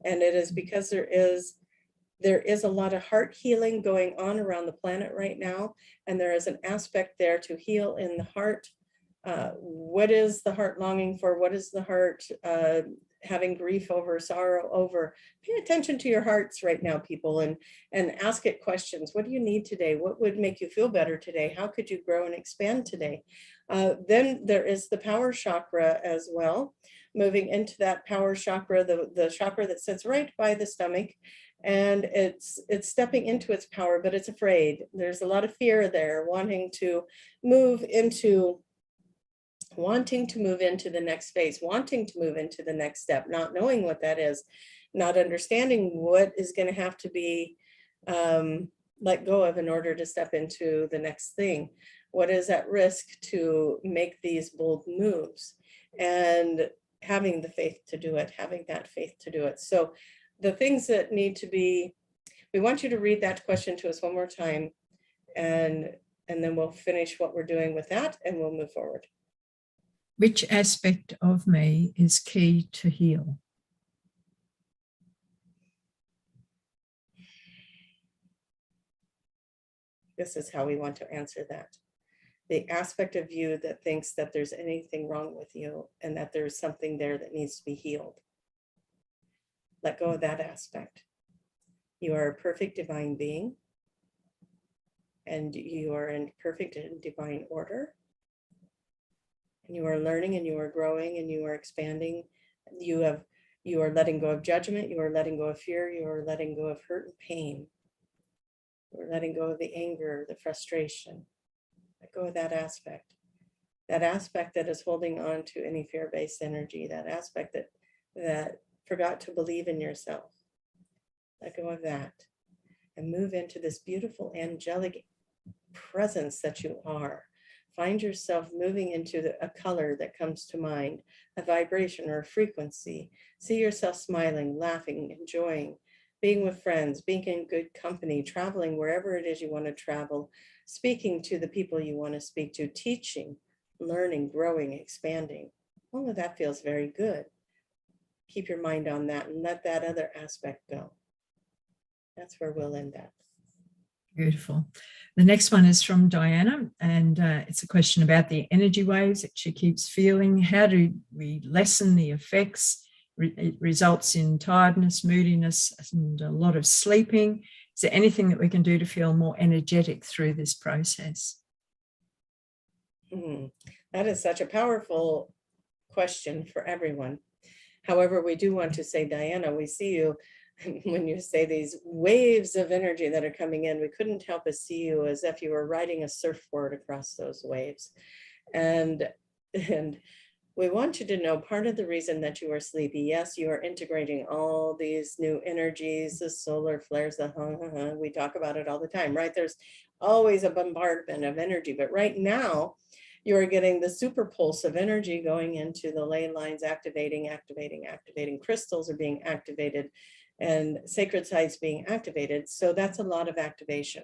And it is because there is a lot of heart healing going on around the planet right now. And there is an aspect there to heal in the heart. What is the heart longing for? What is the heart having grief over, sorrow over? Pay attention to your hearts right now, people, and ask it questions. What do you need today? What would make you feel better today? How could you grow and expand today? Then there is the power chakra as well. Moving into that power chakra, the chakra that sits right by the stomach, and it's stepping into its power, but it's afraid. There's a lot of fear there, wanting to move into the next phase, wanting to move into the next step, not knowing what that is, not understanding what is going to have to be let go of in order to step into the next thing. What is at risk to make these bold moves, and having the faith to do it, having that faith to do it. So the things that need to be, we want you to read that question to us one more time, and then we'll finish what we're doing with that, and we'll move forward. Which aspect of me is key to heal? This is how we want to answer that. The aspect of you that thinks that there's anything wrong with you and that there's something there that needs to be healed. Let go of that aspect. You are a perfect divine being, and you are in perfect and divine order. And you are learning, and you are growing, and you are expanding. You are letting go of judgment. You are letting go of fear. You are letting go of hurt and pain. You are letting go of the anger, the frustration. Let go of that aspect. That aspect that is holding on to any fear-based energy. That aspect that forgot to believe in yourself. Let go of that and move into this beautiful angelic presence that you are. Find yourself moving into a color that comes to mind, a vibration or a frequency. See yourself smiling, laughing, enjoying, being with friends, being in good company, traveling wherever it is you want to travel, speaking to the people you want to speak to, teaching, learning, growing, expanding. All of that feels very good. Keep your mind on that and let that other aspect go. That's where we'll end up. Beautiful. The next one is from Diana, and it's a question about the energy waves that she keeps feeling. How do we lessen the effects? It results in tiredness, moodiness, and a lot of sleeping. Is there anything that we can do to feel more energetic through this process? That is such a powerful question for everyone. However, we do want to say, Diana, we see you when you say these waves of energy that are coming in. We couldn't help but see you as if you were riding a surfboard across those waves. And we want you to know part of the reason that you are sleepy. Yes, you are integrating all these new energies, the solar flares, we talk about it all the time, right? There's always a bombardment of energy, but right now you are getting the super pulse of energy going into the ley lines, activating. Crystals are being activated and sacred sites being activated. So that's a lot of activation.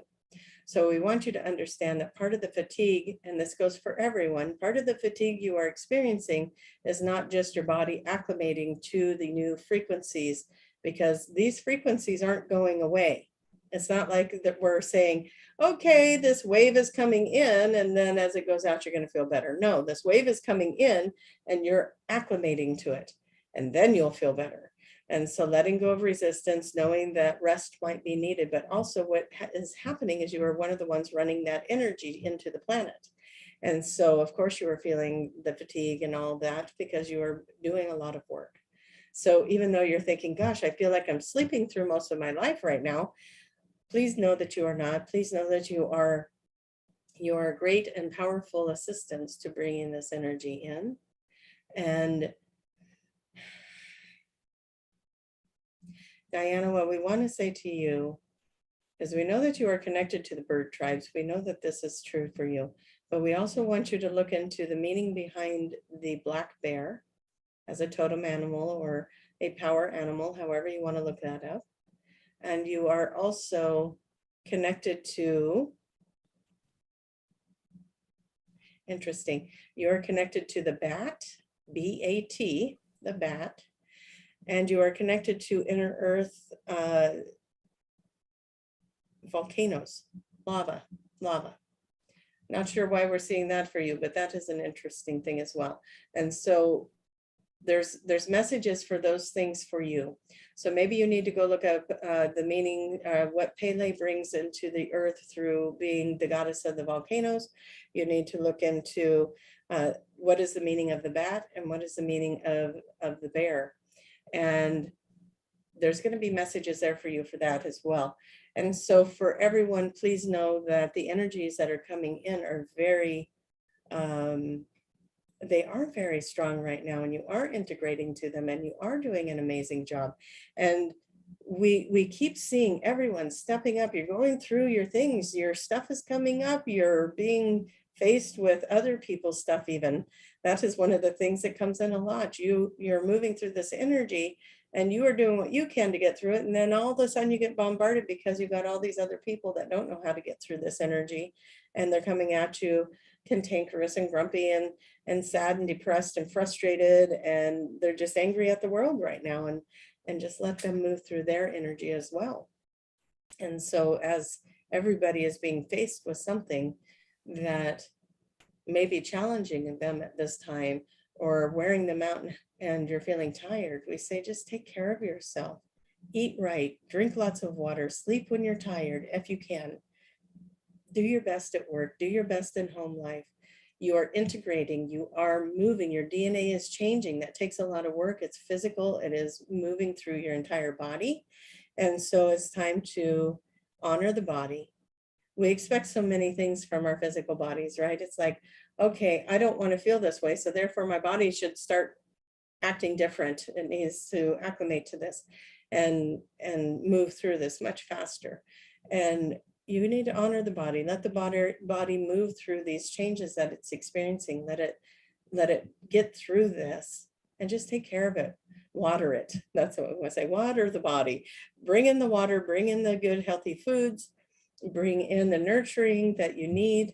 So we want you to understand that part of the fatigue, and this goes for everyone, part of the fatigue you are experiencing is not just your body acclimating to the new frequencies, because these frequencies aren't going away. It's not like that we're saying, okay, this wave is coming in, and then as it goes out, you're going to feel better. No, this wave is coming in and you're acclimating to it, and then you'll feel better. And so letting go of resistance, knowing that rest might be needed, but also what is happening is you are one of the ones running that energy into the planet. And so, of course, you are feeling the fatigue and all that because you are doing a lot of work. So even though you're thinking, gosh, I feel like I'm sleeping through most of my life right now, please know that you are not. Please know that you are great and powerful assistants to bringing this energy in. And Diana, what we want to say to you is we know that you are connected to the bird tribes. We know that this is true for you, but we also want you to look into the meaning behind the black bear as a totem animal or a power animal, however you want to look that up. And you are also connected to, interesting, you're connected to the bat, B-A-T, the bat, and you are connected to inner earth volcanoes, lava. Not sure why we're seeing that for you, but that is an interesting thing as well. And so there's messages for those things for you. So maybe you need to go look up the meaning, what Pele brings into the earth through being the goddess of the volcanoes. You need to look into what is the meaning of the bat and what is the meaning of the bear. And there's going to be messages there for you for that as well. And so for everyone, please know that the energies that are coming in are very, they are very strong right now, and you are integrating to them, and you are doing an amazing job. And we keep seeing everyone stepping up. You're going through your things, your stuff is coming up, you're being faced with other people's stuff even. That is one of the things that comes in a lot. You're moving through this energy, and you are doing what you can to get through it. And then all of a sudden you get bombarded because you've got all these other people that don't know how to get through this energy. And they're coming at you cantankerous and grumpy and sad and depressed and frustrated. And they're just angry at the world right now, and just let them move through their energy as well. And so as everybody is being faced with something that may be challenging them at this time, or wearing them out and you're feeling tired, we say, just take care of yourself. Eat right, drink lots of water, sleep when you're tired if you can. Do your best at work, do your best in home life. You are integrating, you are moving, your DNA is changing. That takes a lot of work. It's physical, it is moving through your entire body. And so it's time to honor the body. We expect so many things from our physical bodies, right? It's like, okay, I don't want to feel this way, so therefore my body should start acting different. It needs to acclimate to this and move through this much faster. And you need to honor the body, let the body move through these changes that it's experiencing, let it get through this, and just take care of it. Water it. That's what I want to say. Water the body. Bring in the water, bring in the good, healthy foods, bring in the nurturing that you need,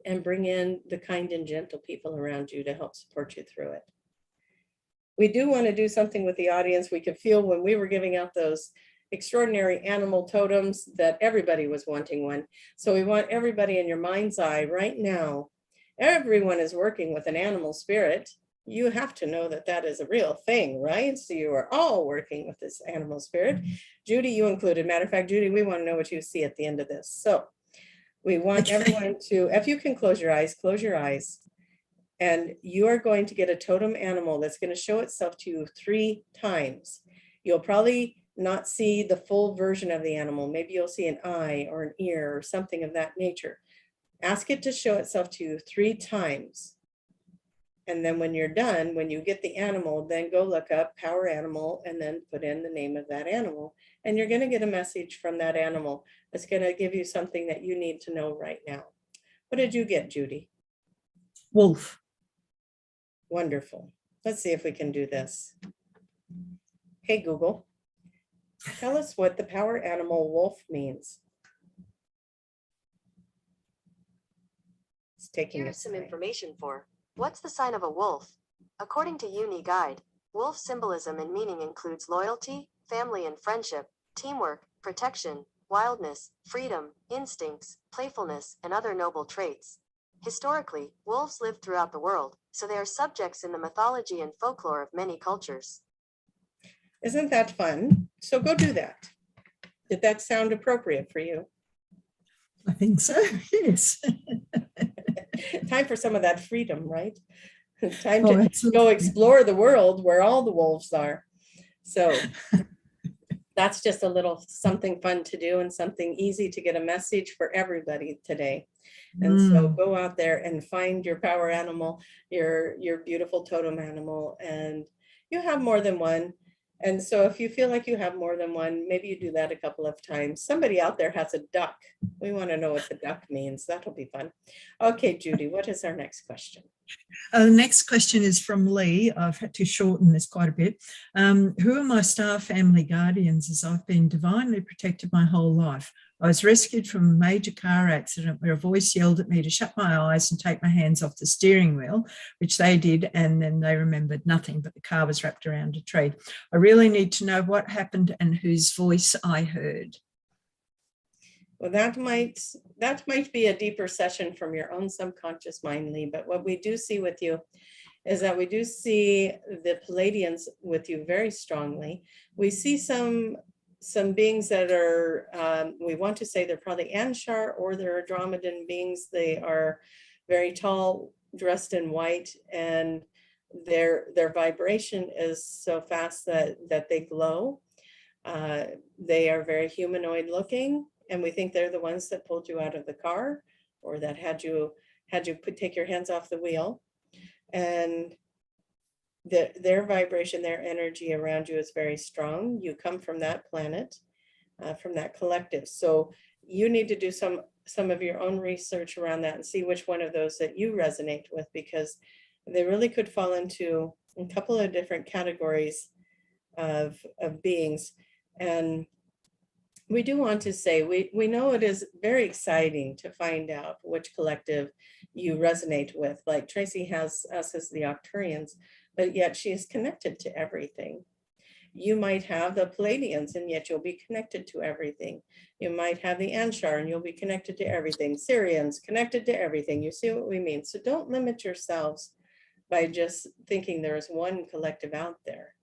and bring in the kind and gentle people around you to help support you through it. We do want to do something with the audience. We could feel when we were giving out those extraordinary animal totems that everybody was wanting one. So we want everybody in your mind's eye right now. Everyone is working with an animal spirit. You have to know that that is a real thing, right? So you are all working with this animal spirit. Judy, you included. Matter of fact, Judy, we want to know what you see at the end of this. So we want everyone to, if you can close your eyes, and you are going to get a totem animal that's going to show itself to you 3 times. You'll probably not see the full version of the animal. Maybe you'll see an eye or an ear or something of that nature. Ask it to show itself to you 3 times. And then when you're done, when you get the animal, then go look up power animal and then put in the name of that animal. And you're going to get a message from that animal that's going to give you something that you need to know right now. What did you get, Judy? Wolf. Wonderful. Let's see if we can do this. Hey, Google, tell us what the power animal wolf means. It's taking Here's some information for what's the sign of a wolf. According to Uni Guide, wolf symbolism and meaning includes loyalty, family and friendship, teamwork, protection, wildness, freedom, instincts, playfulness, and other noble traits. Historically, wolves lived throughout the world, so they are subjects in the mythology and folklore of many cultures. Isn't that fun? So go do that. Did that sound appropriate for you? I think so, yes. Time for some of that freedom, right? Time Oh, to absolutely. go explore the world where all the wolves are. So that's just a little something fun to do and something easy to get a message for everybody today. And so go out there and find your power animal, your beautiful totem animal, and you have more than one. And so if you feel like you have more than one, maybe you do that a couple of times. Somebody out there has a duck. We want to know what the duck means. That'll be fun. Okay, Judy, what is our next question? The next question is from Lee. I've had to shorten this quite a bit. Who are my star family guardians, as I've been divinely protected my whole life? I was rescued from a major car accident where a voice yelled at me to shut my eyes and take my hands off the steering wheel, which they did, and then they remembered nothing, but the car was wrapped around a tree. I really need to know what happened and whose voice I heard. Well, that might be a deeper session from your own subconscious mind, Lee, but what we do see with you is that we do see the Palladians with you very strongly. We see some beings that are, we want to say they're probably Anshar or they're Andromedan beings. They are very tall, dressed in white, and their vibration is so fast that they glow. They are very humanoid looking, and we think they're the ones that pulled you out of the car or that had you take your hands off the wheel. And their vibration, their energy around you is very strong. You come from that planet, from that collective. So you need to do some of your own research around that and see which one of those that you resonate with, because they really could fall into a couple of different categories of beings. And we do want to say, we know it is very exciting to find out which collective you resonate with. Like Tracie has us as the Arcturians, but yet she is connected to everything. You might have the Palladians, and yet you'll be connected to everything. You might have the Anshar, and you'll be connected to everything. Syrians, connected to everything. You see what we mean? So don't limit yourselves by just thinking there is one collective out there.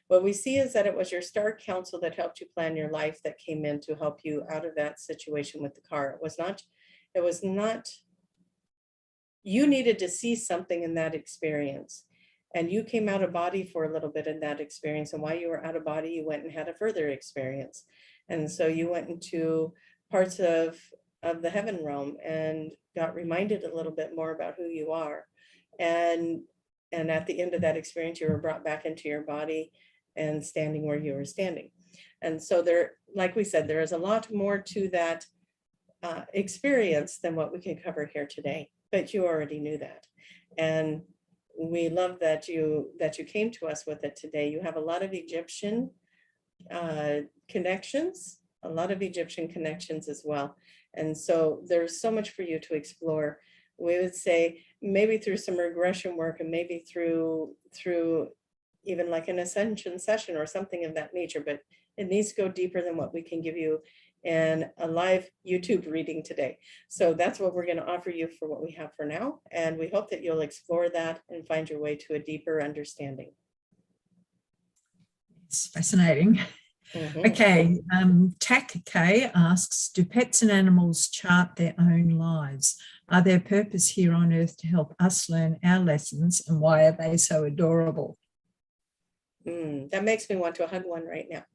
What we see is that it was your star council that helped you plan your life that came in to help you out of that situation with the car. It was not, you needed to see something in that experience. And you came out of body for a little bit in that experience. And while you were out of body, you went and had a further experience. And so you went into parts of the heaven realm and got reminded a little bit more about who you are. And at the end of that experience, you were brought back into your body and standing where you were standing. And so there, like we said, there is a lot more to that experience than what we can cover here today, but you already knew that. And we love that you came to us with it today. You have a lot of Egyptian connections, as well. And so there's so much for you to explore. We would say maybe through some regression work, and maybe through even like an ascension session or something of that nature, but it needs to go deeper than what we can give you in a live YouTube reading today. So that's what we're going to offer you for what we have for now. And we hope that you'll explore that and find your way to a deeper understanding. It's fascinating. Mm-hmm. Okay, Tack K asks, do pets and animals chart their own lives? Are their purpose here on earth to help us learn our lessons, and why are they so adorable? That makes me want to hug one right now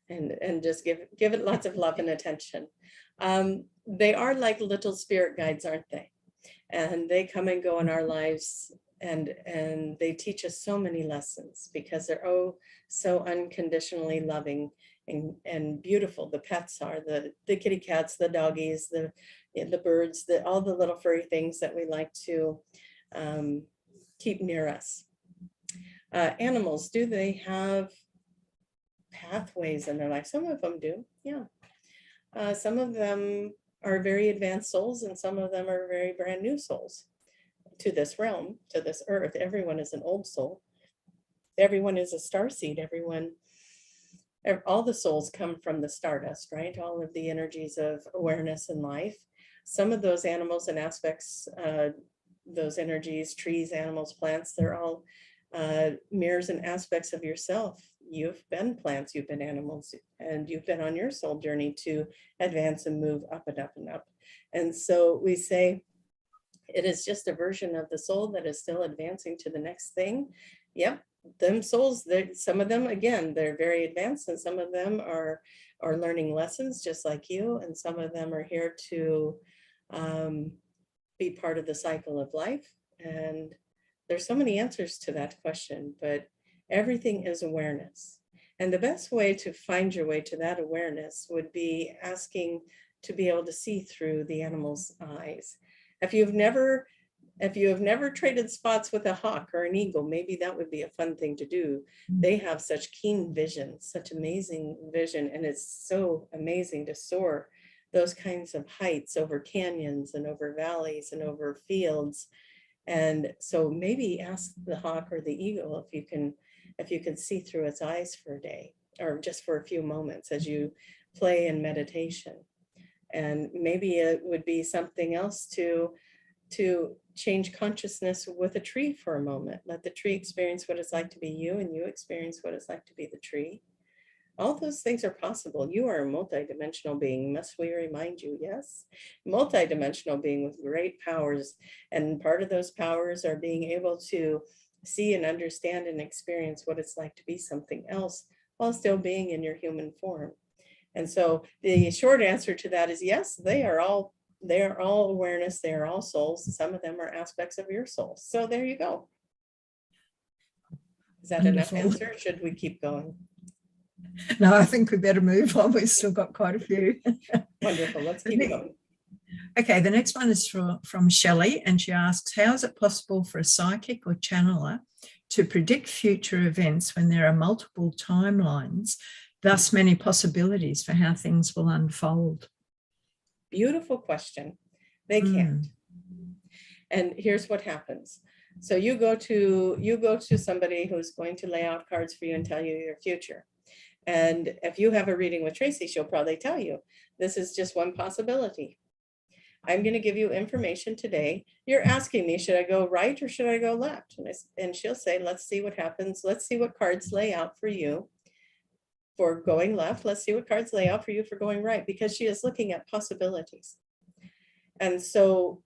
and just give it lots of love and attention. They are like little spirit guides, aren't they? And they come and go in our lives, and they teach us so many lessons because they're so unconditionally loving and beautiful. The pets are the kitty cats, the doggies, the birds, all the little furry things that we like to keep near us. Animals, do they have pathways in their life? Some of them do, yeah. Some of them are very advanced souls, and some of them are very brand new souls to this realm, to this earth. Everyone is an old soul. Everyone is a starseed. All the souls come from the stardust, right? All of the energies of awareness and life. Some of those animals and aspects, those energies, trees, animals, plants, they're all mirrors and aspects of yourself. You've been plants, you've been animals, and you've been on your soul journey to advance and move up and up and up. And so we say it is just a version of the soul that is still advancing to the next thing. Yep, them souls, some of them, again, they're very advanced, and some of them are learning lessons just like you, and some of them are here to be part of the cycle of life. And there's so many answers to that question, but everything is awareness. And the best way to find your way to that awareness would be asking to be able to see through the animal's eyes. If you have never traded spots with a hawk or an eagle, maybe that would be a fun thing to do. They have such keen vision, such amazing vision, and it's so amazing to soar those kinds of heights over canyons and over valleys and over fields. And so maybe ask the hawk or the eagle if you can see through its eyes for a day, or just for a few moments as you play in meditation. And maybe it would be something else to change consciousness with a tree for a moment. Let the tree experience what it's like to be you, and you experience what it's like to be the tree. All those things are possible. You are a multidimensional being, must we remind you? Yes, multidimensional being with great powers. And part of those powers are being able to see and understand and experience what it's like to be something else while still being in your human form. And so the short answer to that is yes, they are all awareness, they are all souls. Some of them are aspects of your soul. So there you go. Is that Wonderful. enough answer? Should we keep going? No, I think we better move on. We've still got quite a few. Wonderful. Let's keep going. Okay, the next one is from Shelley, and she asks, how is it possible for a psychic or channeler to predict future events when there are multiple timelines, thus many possibilities for how things will unfold? Beautiful question. They can't. And here's what happens. So you go to somebody who's going to lay out cards for you and tell you your future. And if you have a reading with Tracie, she'll probably tell you, this is just one possibility. I'm going to give you information today. You're asking me, should I go right or should I go left? And she'll say, let's see what happens. Let's see what cards lay out for you for going left. Let's see what cards lay out for you for going right, because she is looking at possibilities. And so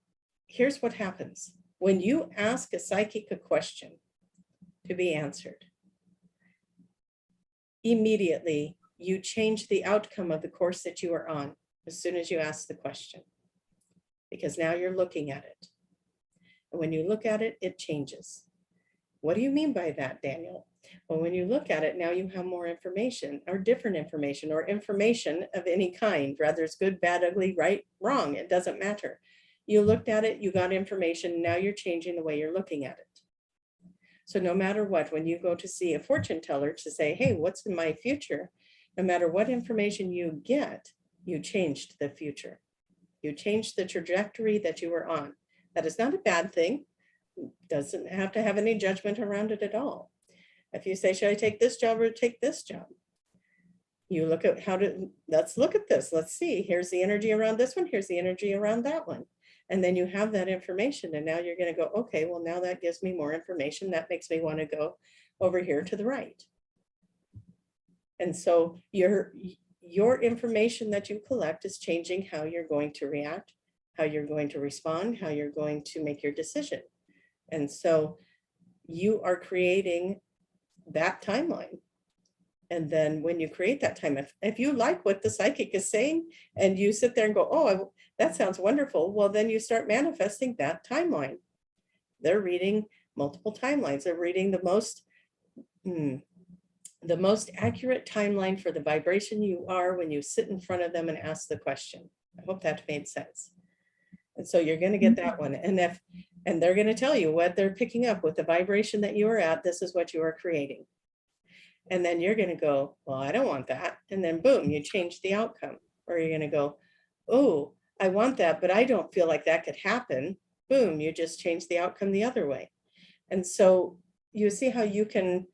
here's what happens. When you ask a psychic a question to be answered, immediately you change the outcome of the course that you are on as soon as you ask the question, because now you're looking at it. And when you look at it, it changes. What do you mean by that, Daniel? Well, when you look at it, now you have more information or different information or information of any kind, whether it's good, bad, ugly, right, wrong, it doesn't matter. You looked at it, you got information, now you're changing the way you're looking at it. So no matter what, when you go to see a fortune teller to say, hey, what's in my future? No matter what information you get, you changed the future. You changed the trajectory that you were on. That is not a bad thing. Doesn't have to have any judgment around it at all. If you say, should I take this job or take this job? You look at let's look at this. Let's see, here's the energy around this one. Here's the energy around that one. And then you have that information, and now you're going to go, okay, well, now that gives me more information. That makes me want to go over here to the right. And so your information that you collect is changing how you're going to react, how you're going to respond, how you're going to make your decision. And so you are creating that timeline. And then when you create that time, if you like what the psychic is saying and you sit there and go, oh, that sounds wonderful, well, then you start manifesting that timeline. They're reading multiple timelines. They're reading the most accurate timeline for the vibration you are when you sit in front of them and ask the question. I hope that made sense. And so you're going to get that one. And they're going to tell you what they're picking up with the vibration that you are at. This is what you are creating. And then you're going to go, well, I don't want that. And then boom, you change the outcome. Or you're going to go, oh, I want that, but I don't feel like that could happen. Boom, you just change the outcome the other way. And so you see how you can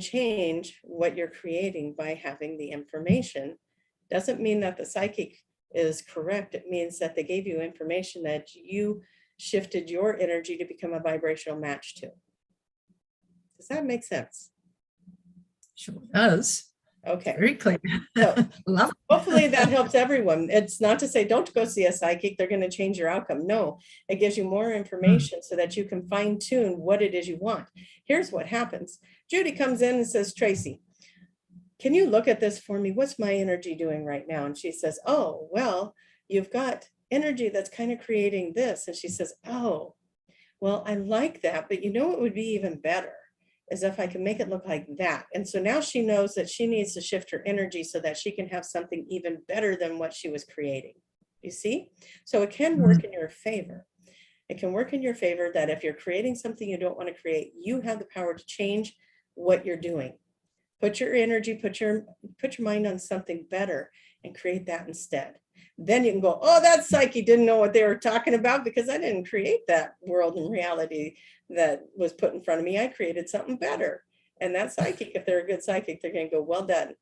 change what you're creating by having the information. Doesn't mean that the psychic is correct. It means that they gave you information that you shifted your energy to become a vibrational match to. Does that make sense? Sure does. Okay. Very clear. So Love it. hopefully that helps everyone. It's not to say don't go see a psychic, they're going to change your outcome. No, it gives you more information so that you can fine tune what it is you want. Here's what happens. Judy comes in and says, Tracie, can you look at this for me? What's my energy doing right now? And she says, oh, well, you've got energy that's kind of creating this. And she says, oh, well, I like that, but you know what would be even better as if I can make it look like that. And so now she knows that she needs to shift her energy so that she can have something even better than what she was creating. You see? So it can work in your favor. It can work in your favor that if you're creating something you don't want to create, you have the power to change what you're doing. Put your energy, put your mind on something better and create that instead. Then you can go, oh, that psyche didn't know what they were talking about because I didn't create that world and reality that was put in front of me. I created something better. And that psychic, if they're a good psychic, they're going to go, well done.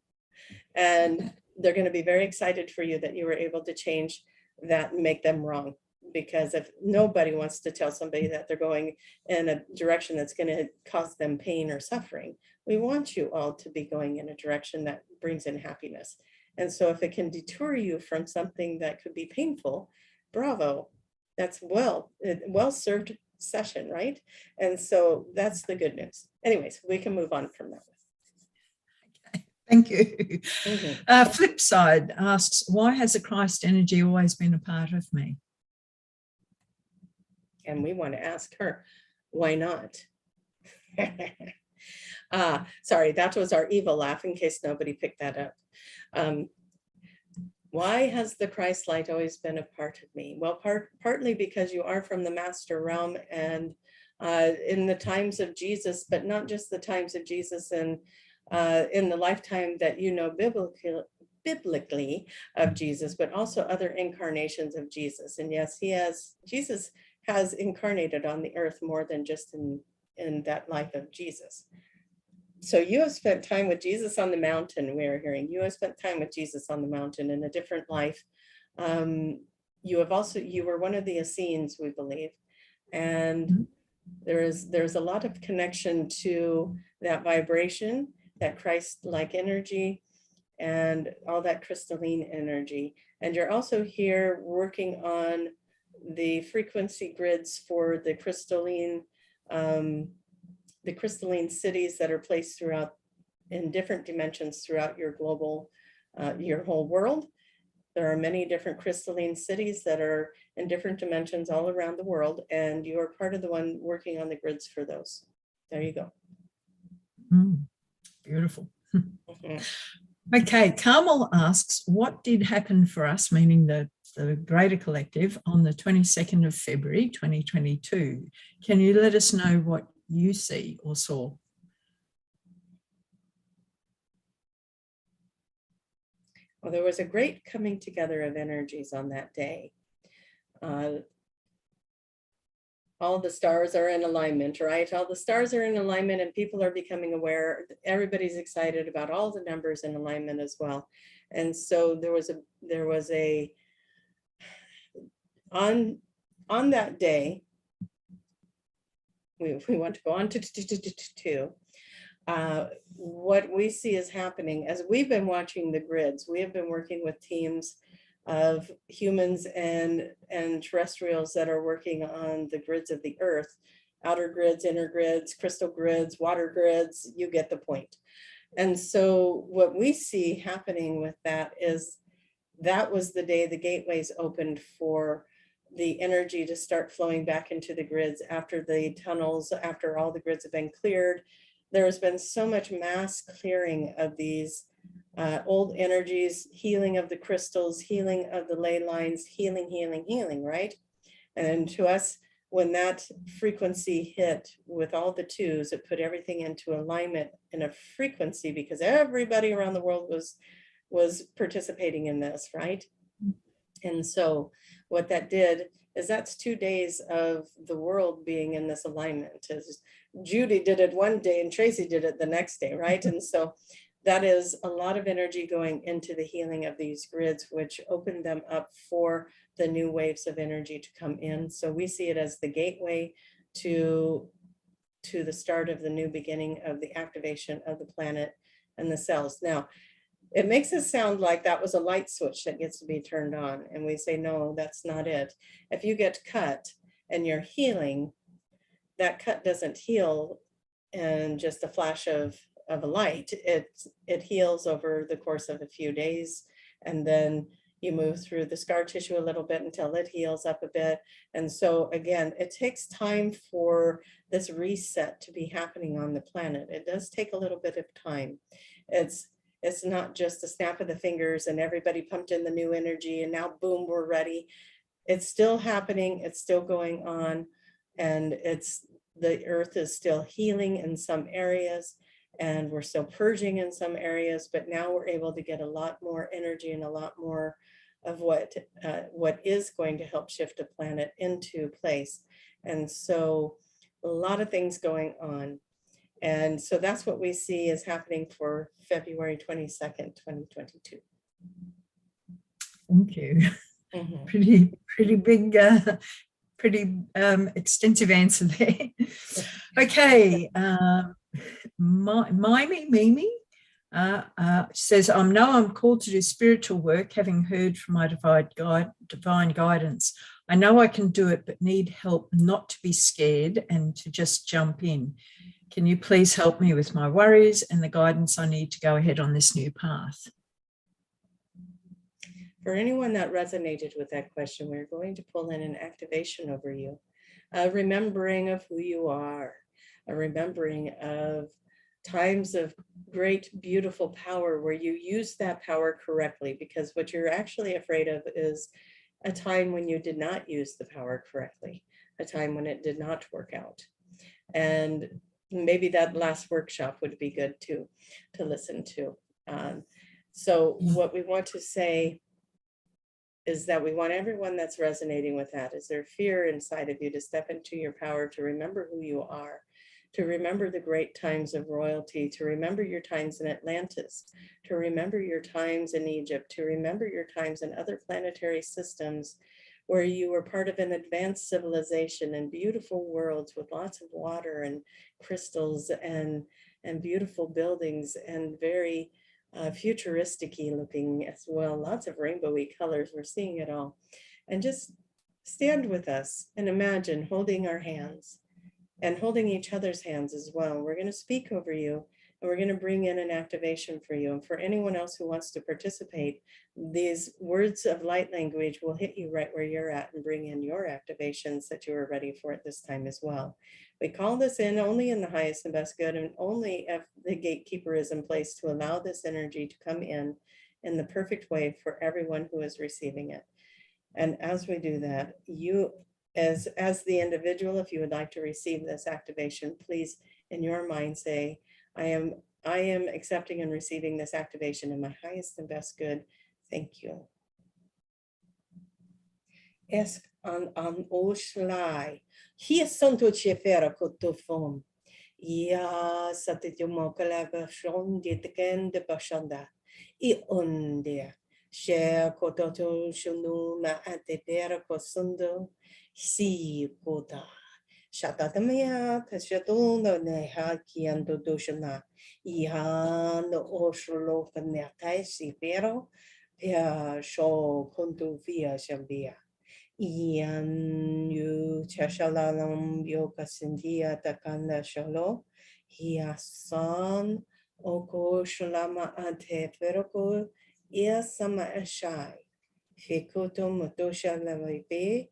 And they're going to be very excited for you that you were able to change that and make them wrong. Because if nobody wants to tell somebody that they're going in a direction that's going to cause them pain or suffering, we want you all to be going in a direction that brings in happiness. And so if it can detour you from something that could be painful, bravo, that's well served session, right? And so that's the good news. Anyways, we can move on from that. Okay, thank you. Flip side asks, why has the Christ energy always been a part of me? And we want to ask her, why not? Sorry, that was our evil laugh in case nobody picked that up. Why has the Christ light always been a part of me? Well, partly because you are from the master realm and in the times of Jesus, but not just the times of Jesus and in the lifetime that you know biblically of Jesus, but also other incarnations of Jesus. And yes, Jesus has incarnated on the earth more than just in that life of Jesus. So you have spent time with Jesus on the mountain. We are hearing you have spent time with Jesus on the mountain in a different life. You were one of the Essenes, we believe. And there's a lot of connection to that vibration, that Christ-like energy, and all that crystalline energy. And you're also here working on the frequency grids for the crystalline cities that are placed throughout in different dimensions throughout your global, your whole world. There are many different crystalline cities that are in different dimensions all around the world, and you are part of the one working on the grids for those. There you go. Beautiful. Okay, Carmel asks, what did happen for us, meaning the greater collective, on the 22nd of February, 2022? Can you let us know what you see or saw? Well, there was a great coming together of energies on that day. All the stars are in alignment, right? All the stars are in alignment and people are becoming aware. Everybody's excited about all the numbers in alignment as well. And so there was on that day, we want to go on to what we see is happening as we've been watching the grids. We have been working with teams of humans and terrestrials that are working on the grids of the earth, outer grids, inner grids, crystal grids, water grids, you get the point. And so what we see happening with that is that was the day the gateways opened for the energy to start flowing back into the grids after the tunnels, after all the grids have been cleared. There has been so much mass clearing of these old energies, healing of the crystals, healing of the ley lines, healing, right? And to us, when that frequency hit with all the twos, it put everything into alignment in a frequency because everybody around the world was participating in this, right? And so what that did is that's 2 days of the world being in this alignment. As Judy did it one day and Tracie did it the next day, right? And so that is a lot of energy going into the healing of these grids, which opened them up for the new waves of energy to come in. So we see it as the gateway to the start of the new beginning of the activation of the planet and the cells. Now, it makes it sound like that was a light switch that gets to be turned on. And we say, no, that's not it. If you get cut and you're healing, that cut doesn't heal in just a flash of a light. It heals over the course of a few days. And then You move through the scar tissue a little bit until it heals up a bit. And so again, it takes time for this reset to be happening on the planet. It does take a little bit of time. It's not just a snap of the fingers and everybody pumped in the new energy and now boom, we're ready. It's still happening, it's still going on, and the earth is still healing in some areas, and we're still purging in some areas, but now we're able to get a lot more energy and a lot more of what is going to help shift the planet into place. And so a lot of things going on. And so that's what we see is happening for February 22nd, 2022. Thank you. Mhm. Pretty big, pretty extensive answer there. Okay, Mimi says, I know I'm called to do spiritual work, having heard from my divine guidance. I know I can do it, but need help not to be scared and to just jump in. Can you please help me with my worries and the guidance I need to go ahead on this new path? For anyone that resonated with that question, we're going to pull in an activation over you, a remembering of who you are, a remembering of times of great, beautiful power where you use that power correctly, because what you're actually afraid of is a time when you did not use the power correctly, a time when it did not work out. And maybe that last workshop would be good to listen to. So what we want to say is that we want everyone that's resonating with that, is there fear inside of you to step into your power, to remember who you are, to remember the great times of royalty, to remember your times in Atlantis, to remember your times in Egypt, to remember your times in other planetary systems where you were part of an advanced civilization and beautiful worlds with lots of water and crystals and beautiful buildings and very futuristic-y looking as well, lots of rainbowy colors. We're seeing it all. And just stand with us and imagine holding our hands and holding each other's hands as well. We're going to speak over you, and we're going to bring in an activation for you. And for anyone else who wants to participate, these words of light language will hit you right where you're at and bring in your activations that you are ready for at this time as well. We call this in only in the highest and best good, and only if the gatekeeper is in place to allow this energy to come in the perfect way for everyone who is receiving it. And as we do that, you as the individual, if you would like to receive this activation, please in your mind say, I am accepting and receiving this activation in my highest and best good. Thank you. Esk an oshlai. He santo chefera kotofom. Ya satitumokala bashon ditken de bashanda. I onde. Share kototo shunu ma antepera kosundo. Si kota. Shatatamaya tashatunda neha kiando doshana. Ihan oshlo kanetai si pero. Pia sho kontu via shambia. Ian yu chashalalam yoga sindia takanda shalo. Hiasan oko shalama ante peroko. Ia sama ashai. Fikoto motosha lavaipe.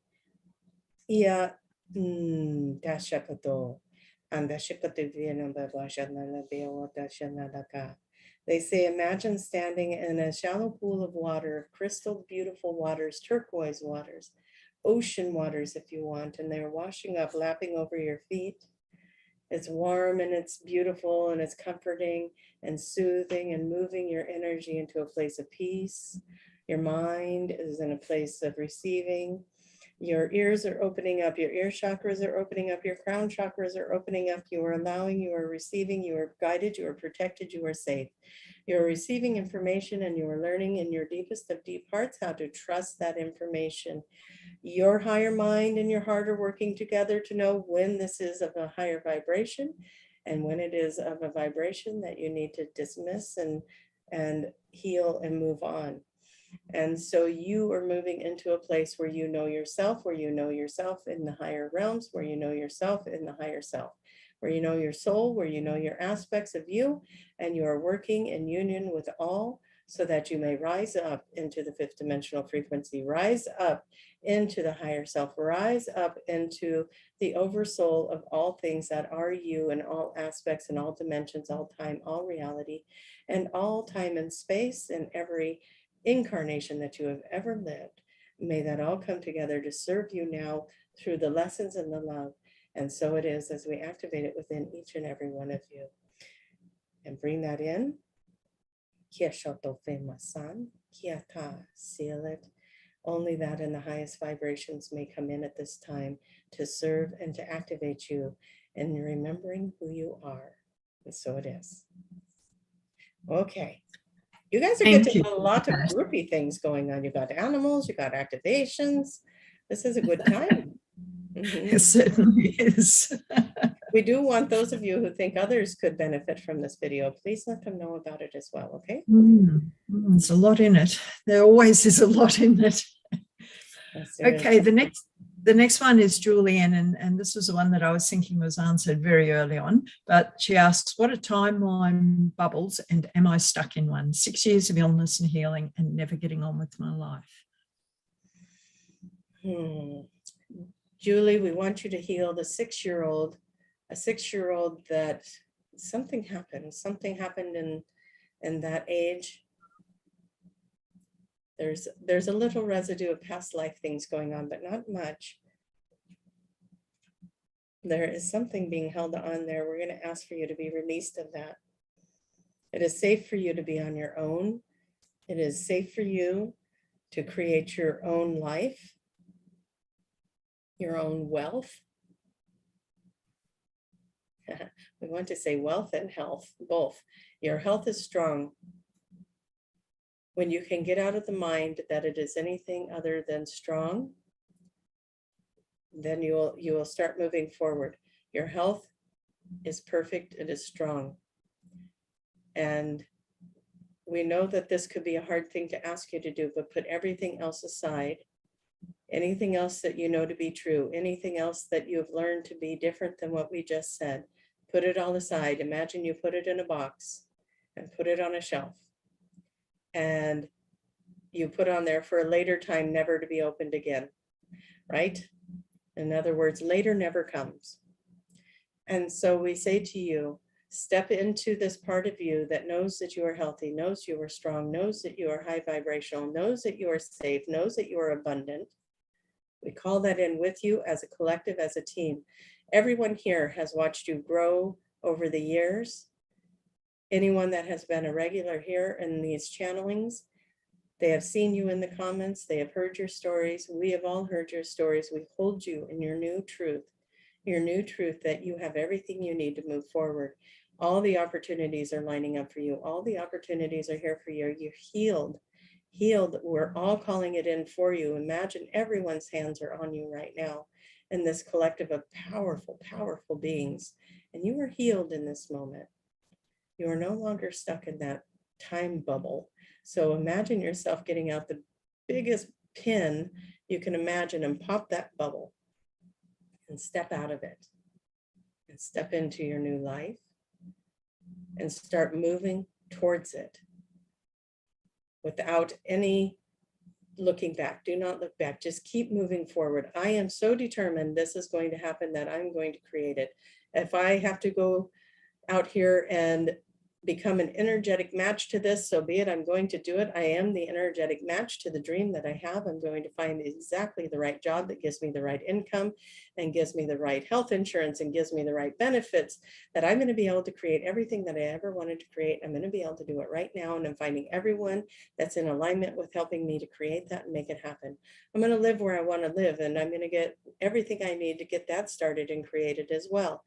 Ia dashakato. And dashakato viena babashana labeo dashanalaka. They say, imagine standing in a shallow pool of water, crystal beautiful waters, turquoise waters, ocean waters if you want, and they're washing up, lapping over your feet. It's warm and it's beautiful and it's comforting and soothing and moving your energy into a place of peace. Your mind is in a place of receiving. Your ears are opening up, your ear chakras are opening up, your crown chakras are opening up. You are allowing, you are receiving, you are guided, you are protected, you are safe. You're receiving information and you are learning in your deepest of deep hearts how to trust that information. Your higher mind and your heart are working together to know when this is of a higher vibration and when it is of a vibration that you need to dismiss and heal and move on. And so you are moving into a place where you know yourself in the higher realms, where you know yourself in the higher self, where you know your soul, where you know your aspects of you, and you are working in union with all so that you may rise up into the fifth dimensional frequency, rise up into the higher self, rise up into the oversoul of all things that are you in all aspects and all dimensions, all time, all reality, and all time and space, and every incarnation that you have ever lived. May that all come together to serve you now through the lessons and the love. And so it is as we activate it within each and every one of you. And bring that in. Seal it. Only that in the highest vibrations may come in at this time to serve and to activate you in remembering who you are. And so it is. Okay. You guys are getting a lot of groupy things going on. You got animals, you got activations. This is a good time. It certainly is. We do want those of you who think others could benefit from this video, please let them know about it as well, okay? There's a lot in it. There always is a lot in it. Yes, okay, the next one is Julian, and this was the one that I was thinking was answered very early on, but she asks, what are timeline bubbles and am I stuck in one? 6 years of illness and healing and never getting on with my life. Julie, we want you to heal the 6-year-old, a 6-year-old that something happened in that age. There's a little residue of past life things going on, but not much. There is something being held on there. We're going to ask for you to be released of that. It is safe for you to be on your own. It is safe for you to create your own life, your own wealth. We want to say wealth and health, both. Your health is strong. When you can get out of the mind that it is anything other than strong, then you will start moving forward. Your health is perfect, it is strong. And we know that this could be a hard thing to ask you to do, but put everything else aside. Anything else that you know to be true, anything else that you've learned to be different than what we just said, put it all aside. Imagine you put it in a box and put it on a shelf. And you put on there for a later time, never to be opened again, right? In other words, later never comes. And so we say to you, step into this part of you that knows that you are healthy, knows you are strong, knows that you are high vibrational, knows that you are safe, knows that you are abundant. We call that in with you as a collective, as a team. Everyone here has watched you grow over the years. Anyone that has been a regular here in these channelings, they have seen you in the comments, they have heard your stories. We have all heard your stories. We hold you in your new truth that you have everything you need to move forward. All the opportunities are lining up for you. All the opportunities are here for you. You're healed. We're all calling it in for you. Imagine everyone's hands are on you right now in this collective of powerful, powerful beings. And you are healed in this moment. You are no longer stuck in that time bubble. So imagine yourself getting out the biggest pin you can imagine and pop that bubble and step out of it and step into your new life and start moving towards it without any looking back. Do not look back. Just keep moving forward. I am so determined this is going to happen that I'm going to create it. If I have to go out here and become an energetic match to this, so be it. I'm going to do it. I am the energetic match to the dream that I have. I'm going to find exactly the right job that gives me the right income and gives me the right health insurance and gives me the right benefits, that I'm going to be able to create everything that I ever wanted to create. I'm going to be able to do it right now. And I'm finding everyone that's in alignment with helping me to create that and make it happen. I'm going to live where I want to live, and I'm going to get everything I need to get that started and created as well.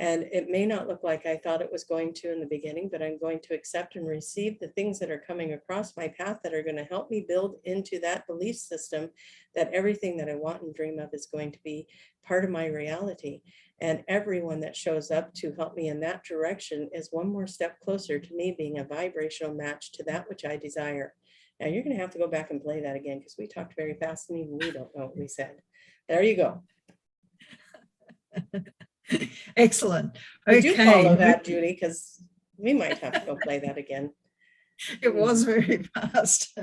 And it may not look like I thought it was going to in the beginning, but I'm going to accept and receive the things that are coming across my path that are going to help me build into that belief system that everything that I want and dream of is going to be part of my reality. And everyone that shows up to help me in that direction is one more step closer to me being a vibrational match to that which I desire. Now you're going to have to go back and play that again because we talked very fast and even we don't know what we said. There you go. Excellent. Okay. Do follow that, Judy, because we might have to go play that again. It was very fast.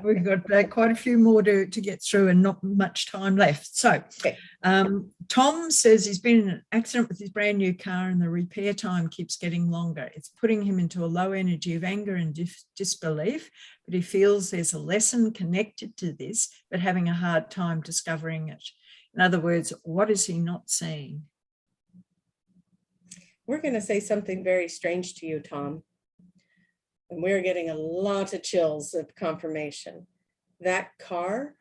We've got quite a few more to get through and not much time left. So Okay. Tom says he's been in an accident with his brand new car and the repair time keeps getting longer. It's putting him into a low energy of anger and disbelief, but he feels there's a lesson connected to this, but having a hard time discovering it. In other words, what is he not seeing? We're going to say something very strange to you, Tom. And we're getting a lot of chills of confirmation. That car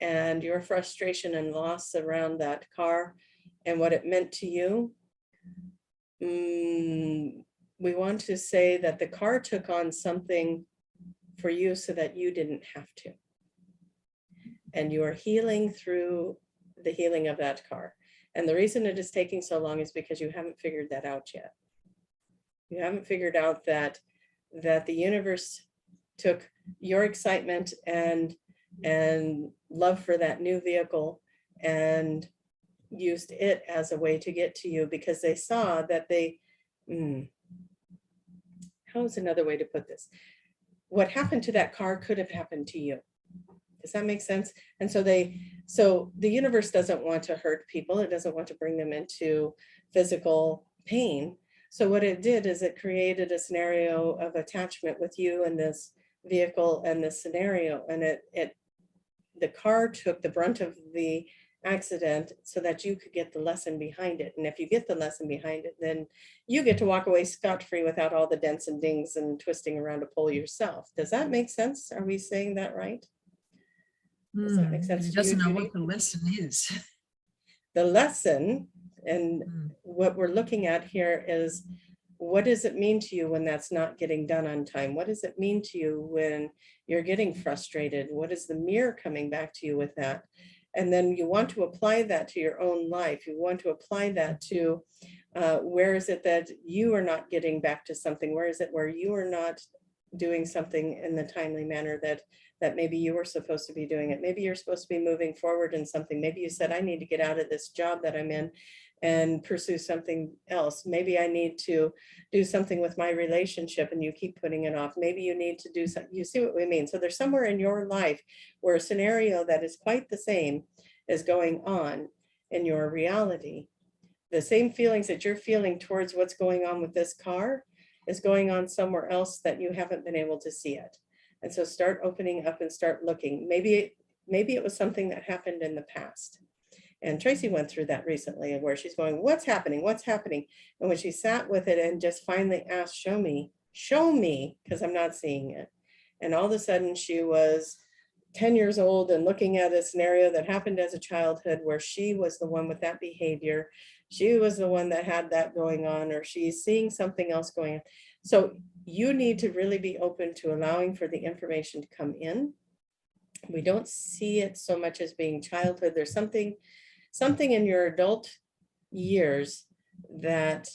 and your frustration and loss around that car and what it meant to you, we want to say that the car took on something for you so that you didn't have to. And you are healing through the healing of that car. And the reason it is taking so long is because you haven't figured that out yet. You haven't figured out that the universe took your excitement and love for that new vehicle and used it as a way to get to you because they saw that how is another way to put this? What happened to that car could have happened to you. Does that make sense? And so the universe doesn't want to hurt people. It doesn't want to bring them into physical pain. So what it did is it created a scenario of attachment with you and this vehicle and this scenario. And the car took the brunt of the accident so that you could get the lesson behind it. And if you get the lesson behind it, then you get to walk away scot-free without all the dents and dings and twisting around a pole yourself. Does that make sense? Are we saying that right? Does that make sense? He doesn't know what the lesson is. The lesson and what we're looking at here is, what does it mean to you when that's not getting done on time? What does it mean to you when you're getting frustrated? What is the mirror coming back to you with that? And then you want to apply that to your own life. You want to apply that to where is it that you are not getting back to something? Where is it where you are not doing something in the timely manner that maybe you were supposed to be doing it? Maybe you're supposed to be moving forward in something. Maybe you said, I need to get out of this job that I'm in and pursue something else. Maybe I need to do something with my relationship and you keep putting it off. Maybe you need to do something. You see what we mean? So there's somewhere in your life where a scenario that is quite the same is going on in your reality. The same feelings that you're feeling towards what's going on with this car is going on somewhere else that you haven't been able to see it. And so start opening up and start looking. Maybe it was something that happened in the past. And Tracie went through that recently where she's going, what's happening? What's happening? And when she sat with it and just finally asked, show me, because I'm not seeing it. And all of a sudden she was 10 years old and looking at a scenario that happened as a childhood where she was the one with that behavior. She was the one that had that going on, or she's seeing something else going on. So you need to really be open to allowing for the information to come in. We don't see it so much as being childhood. There's something in your adult years that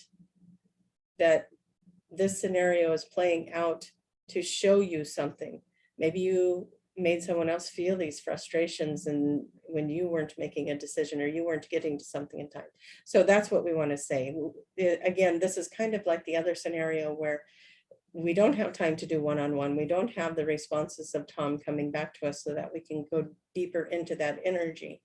this scenario is playing out to show you something. Maybe you made someone else feel these frustrations and when you weren't making a decision or you weren't getting to something in time. So that's what we want to say. Again, this is kind of like the other scenario where we don't have time to do one-on-one. We don't have the responses of Tom coming back to us so that we can go deeper into that energy.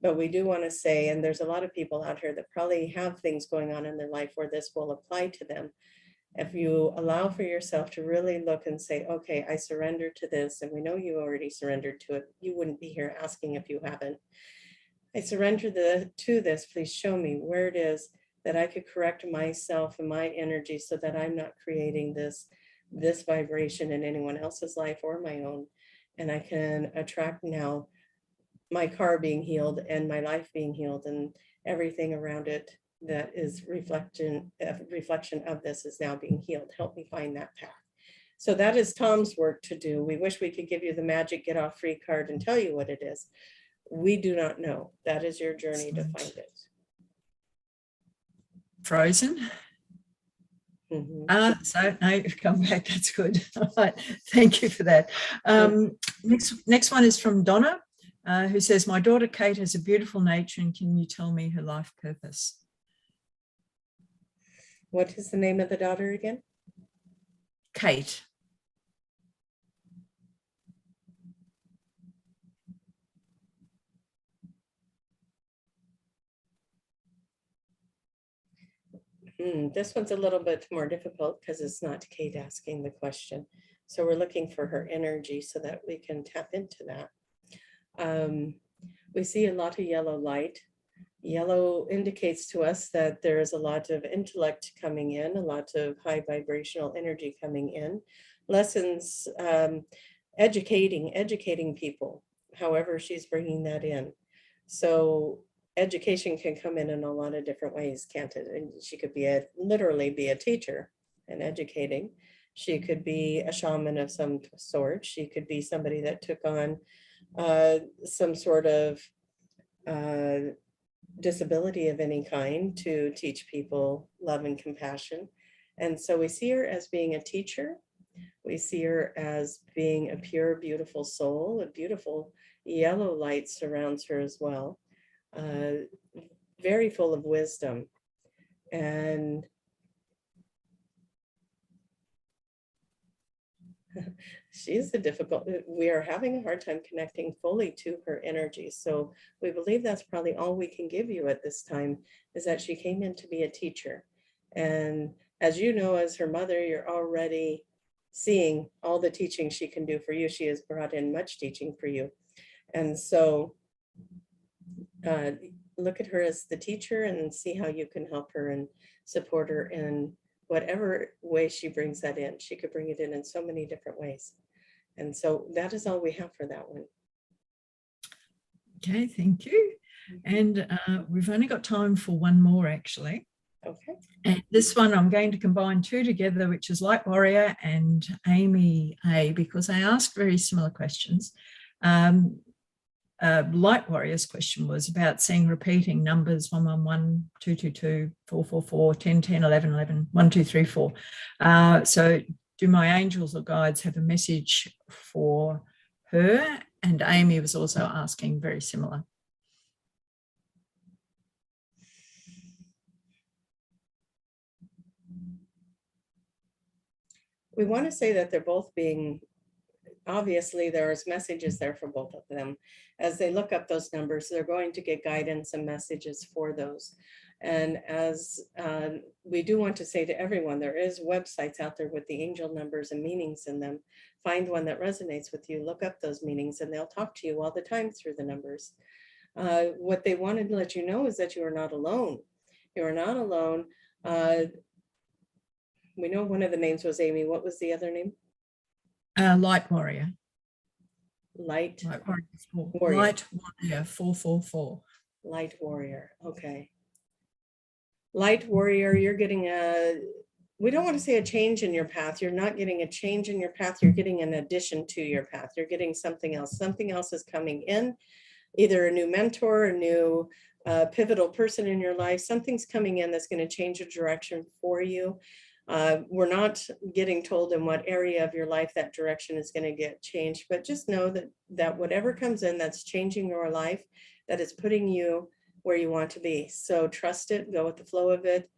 But we do want to say, and there's a lot of people out here that probably have things going on in their life where this will apply to them. If you allow for yourself to really look and say, okay, I surrender to this, and we know you already surrendered to it. You wouldn't be here asking if you haven't. I surrender to this. Please show me where it is that I could correct myself and my energy so that I'm not creating this vibration in anyone else's life or my own. And I can attract now my car being healed and my life being healed and everything around it that is reflection of this is now being healed. Help me find that path. So that is Tom's work to do. We wish we could give you the magic get off free card and tell you what it is. We do not know. That is your journey to find it. Frozen. So no, you've come back. That's good. All right. Thank you for that. Next one is from Donna, who says, my daughter Kate has a beautiful nature and can you tell me her life purpose? What is the name of the daughter again? Kate. This one's a little bit more difficult because it's not Kate asking the question. So we're looking for her energy so that we can tap into that. We see a lot of yellow light. Yellow indicates to us that there is a lot of intellect coming in, a lot of high vibrational energy coming in, lessons, educating people, however she's bringing that in. So education can come in a lot of different ways, can't it? And she could be literally be a teacher and educating. She could be a shaman of some sort. She could be somebody that took on some sort of disability of any kind to teach people love and compassion. And so we see her as being a teacher. We see her as being a pure, beautiful soul. A beautiful yellow light surrounds her as well. Very full of wisdom. And she's we are having a hard time connecting fully to her energy. So we believe that's probably all we can give you at this time, is that she came in to be a teacher. And as you know, as her mother, you're already seeing all the teaching she can do for you. She has brought in much teaching for you. And so look at her as the teacher and see how you can help her and support her in whatever way she brings that in. She could bring it in so many different ways. And so that is all we have for that one. Okay, thank you. And we've only got time for one more, actually. Okay. And this one, I'm going to combine two together, which is Light Warrior and Amy A, because I asked very similar questions. Light Warrior's question was about seeing repeating numbers 111, 222, 444, 10, 10, 11, 11, 1, 2, 3, 4. So do my angels or guides have a message for her? And Amy was also asking very similar. We want to say that they're both being, obviously there's messages there for both of them. As they look up those numbers, they're going to get guidance and messages for those. And as we do want to say to everyone, there is websites out there with the angel numbers and meanings in them. Find one that resonates with you, look up those meanings, and they'll talk to you all the time through the numbers. What they wanted to let you know is that you are not alone. You are not alone. We know one of the names was Amy. What was the other name? Light Warrior. Light Warrior. Light Warrior 444. Light Warrior. Okay. Light Warrior, you're getting we don't want to say a change in your path. You're not getting a change in your path. You're getting an addition to your path. You're getting something else. Something else is coming in, either a new mentor, a new pivotal person in your life. Something's coming in that's going to change the direction for you. We're not getting told in what area of your life that direction is going to get changed, but just know that whatever comes in that's changing your life, that is putting you where you want to be. So trust it, go with the flow of it.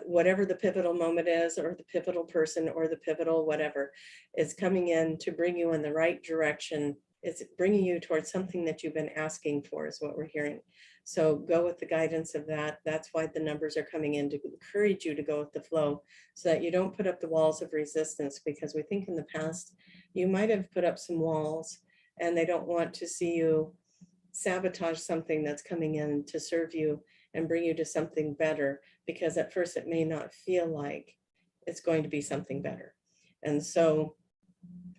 Whatever the pivotal moment is, or the pivotal person, or the pivotal whatever is coming in to bring you in the right direction. It's bringing you towards something that you've been asking for, is what we're hearing. So go with the guidance of that. That's why the numbers are coming in, to encourage you to go with the flow, so that you don't put up the walls of resistance, because we think in the past you might have put up some walls and they don't want to see you sabotage something that's coming in to serve you and bring you to something better, because at first it may not feel like it's going to be something better. And so,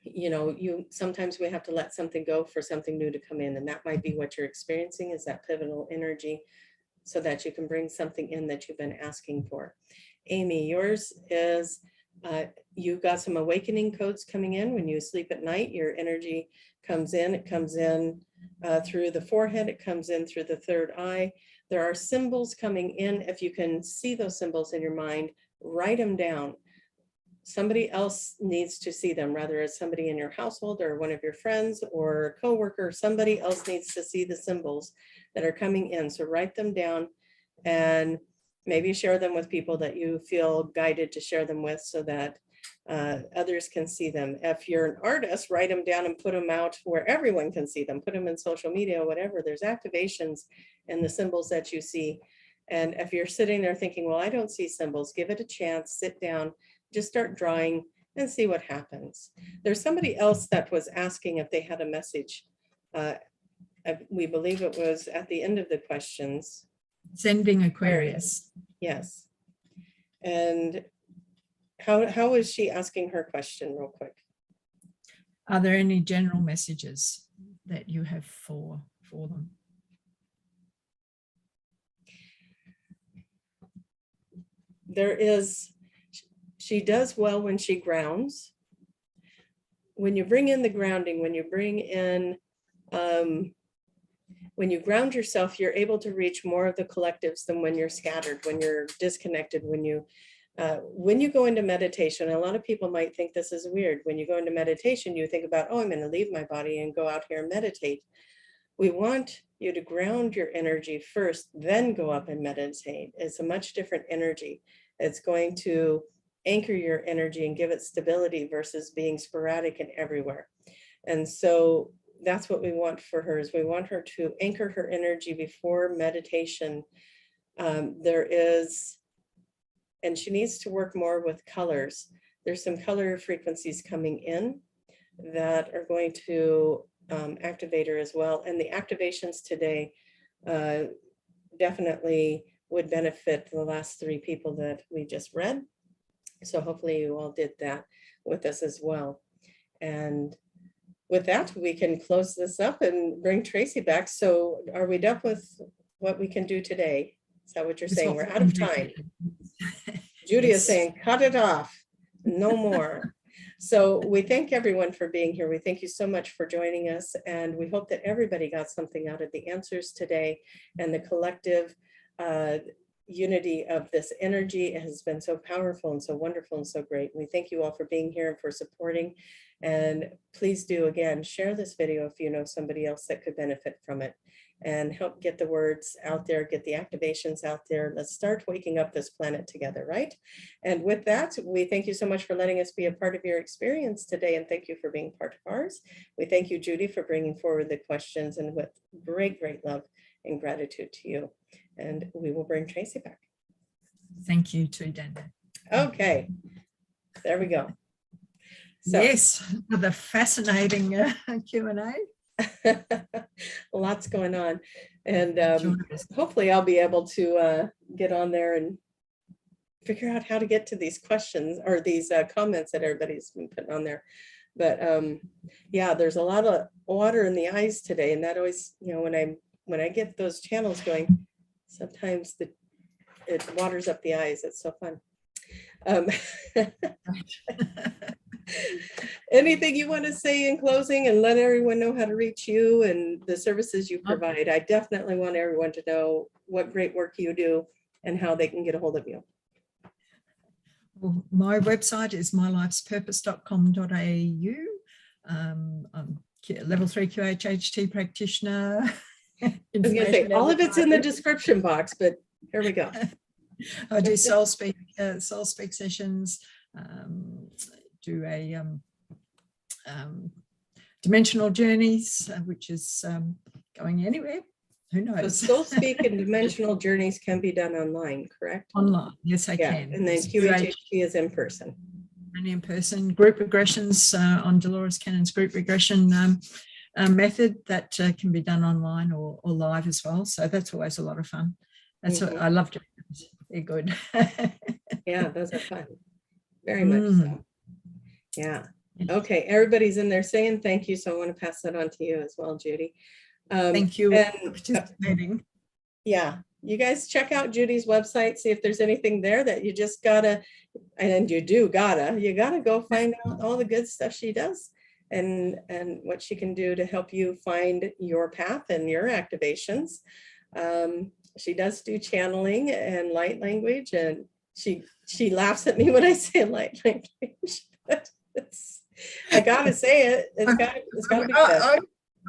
you know, sometimes we have to let something go for something new to come in, and that might be what you're experiencing, is that pivotal energy, so that you can bring something in that you've been asking for. Amy, yours is you've got some awakening codes coming in. When you sleep at night, your energy comes in. It comes in through the forehead. It comes in through the third eye. There are symbols coming in. If you can see those symbols in your mind, write them down. Somebody else needs to see them, whether it's somebody in your household or one of your friends or a coworker. Somebody else needs to see the symbols that are coming in. So write them down and maybe share them with people that you feel guided to share them with, so that others can see them. If you're an artist, write them down and put them out where everyone can see them. Put them in social media, whatever. There's activations in the symbols that you see. And if you're sitting there thinking, well, I don't see symbols, give it a chance, sit down, just start drawing and see what happens. There's somebody else that was asking if they had a message. We believe it was at the end of the questions. Sending Aquarius. Yes. And how is she asking her question real quick? Are there any general messages that you have for them? There is, she does well when she grounds. When you bring in the grounding, when you bring in, when you ground yourself, you're able to reach more of the collectives than when you're scattered, when you're disconnected, when you go into meditation. A lot of people might think this is weird. When you go into meditation, you think about, oh, I'm going to leave my body and go out here and meditate. We want you to ground your energy first, then go up and meditate. It's a much different energy. It's going to anchor your energy and give it stability versus being sporadic and everywhere. And so that's what we want for her, is we want her to anchor her energy before meditation. And she needs to work more with colors. There's some color frequencies coming in that are going to activate her as well. And the activations today definitely would benefit the last 3 people that we just read. So hopefully you all did that with us as well. And with that, we can close this up and bring Tracie back. So are we done with what we can do today? Is that what you're saying? We're out of time. Judy is saying, cut it off, no more. So we thank everyone for being here. We thank you so much for joining us. And we hope that everybody got something out of the answers today, and the collective unity of this energy has been so powerful and so wonderful and so great. We thank you all for being here and for supporting. And please do, again, share this video if you know somebody else that could benefit from it, and help get the words out there, get the activations out there. Let's start waking up this planet together, right? And with that, we thank you so much for letting us be a part of your experience today, and thank you for being part of ours. We thank you, Judy, for bringing forward the questions, and with great, great love and gratitude to you. And we will bring Tracie back. Thank you too, Dana. Okay, there we go. So, yes, the fascinating Q&A. Lots going on, and hopefully I'll be able to get on there and figure out how to get to these questions or these comments that everybody's been putting on there. But yeah, there's a lot of water in the eyes today, and that always, you know, when I get those channels going, sometimes it waters up the eyes. It's so fun. Anything you want to say in closing, and let everyone know how to reach you and the services you provide? I definitely want everyone to know what great work you do and how they can get a hold of you. Well, my website is mylifespurpose.com.au. I'm level 3 QHHT practitioner. I was going to say all of it's in the description box, but here we go. I do soul speak sessions, do a dimensional journeys, which is going anywhere. Who knows? So soul speak and dimensional journeys can be done online, correct? Online, yes, I can. And then QHHT is in person. And in person. Group regressions on Dolores Cannon's group regression method that can be done online or live as well. So that's always a lot of fun. That's what I love doing. They're good. Yeah, those are fun. Very much so. Yeah. Okay, everybody's in there saying thank you, so I want to pass that on to you as well, Judy. Thank you for participating. Yeah, you guys check out Judy's website, see if there's anything there that you just gotta, and you gotta go find out all the good stuff she does, and what she can do to help you find your path and your activations. She does do channeling and light language, and she laughs at me when I say light language. I gotta say it. It's gotta be said.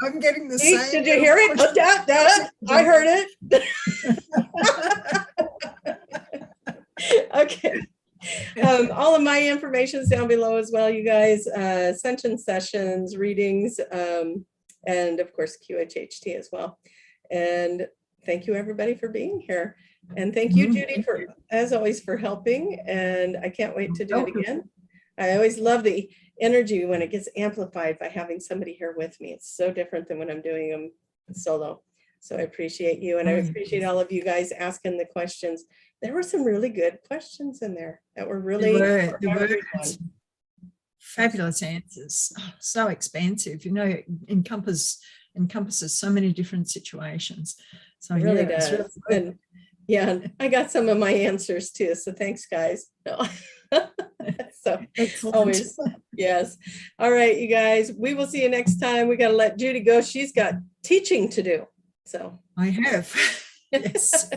I'm getting the same. Did you hear it? I heard it. Okay. All of my information is down below as well, you guys. Ascension sessions, readings, and of course QHHT as well. And thank you everybody for being here. And thank you, Judy, for, as always, for helping. And I can't wait to do it again. I always love the energy when it gets amplified by having somebody here with me. It's so different than when I'm doing them solo. So I appreciate you. And I appreciate all of you guys asking the questions. There were some really good questions in there that were really there were fabulous answers. Oh, so expansive, you know, encompasses so many different situations. So it really yeah, does. And yeah, I got some of my answers too. So thanks, guys. So excellent. Always, yes. All right, you guys, we will see you next time. We got to let Judy go. She's got teaching to do. So I have. Yes.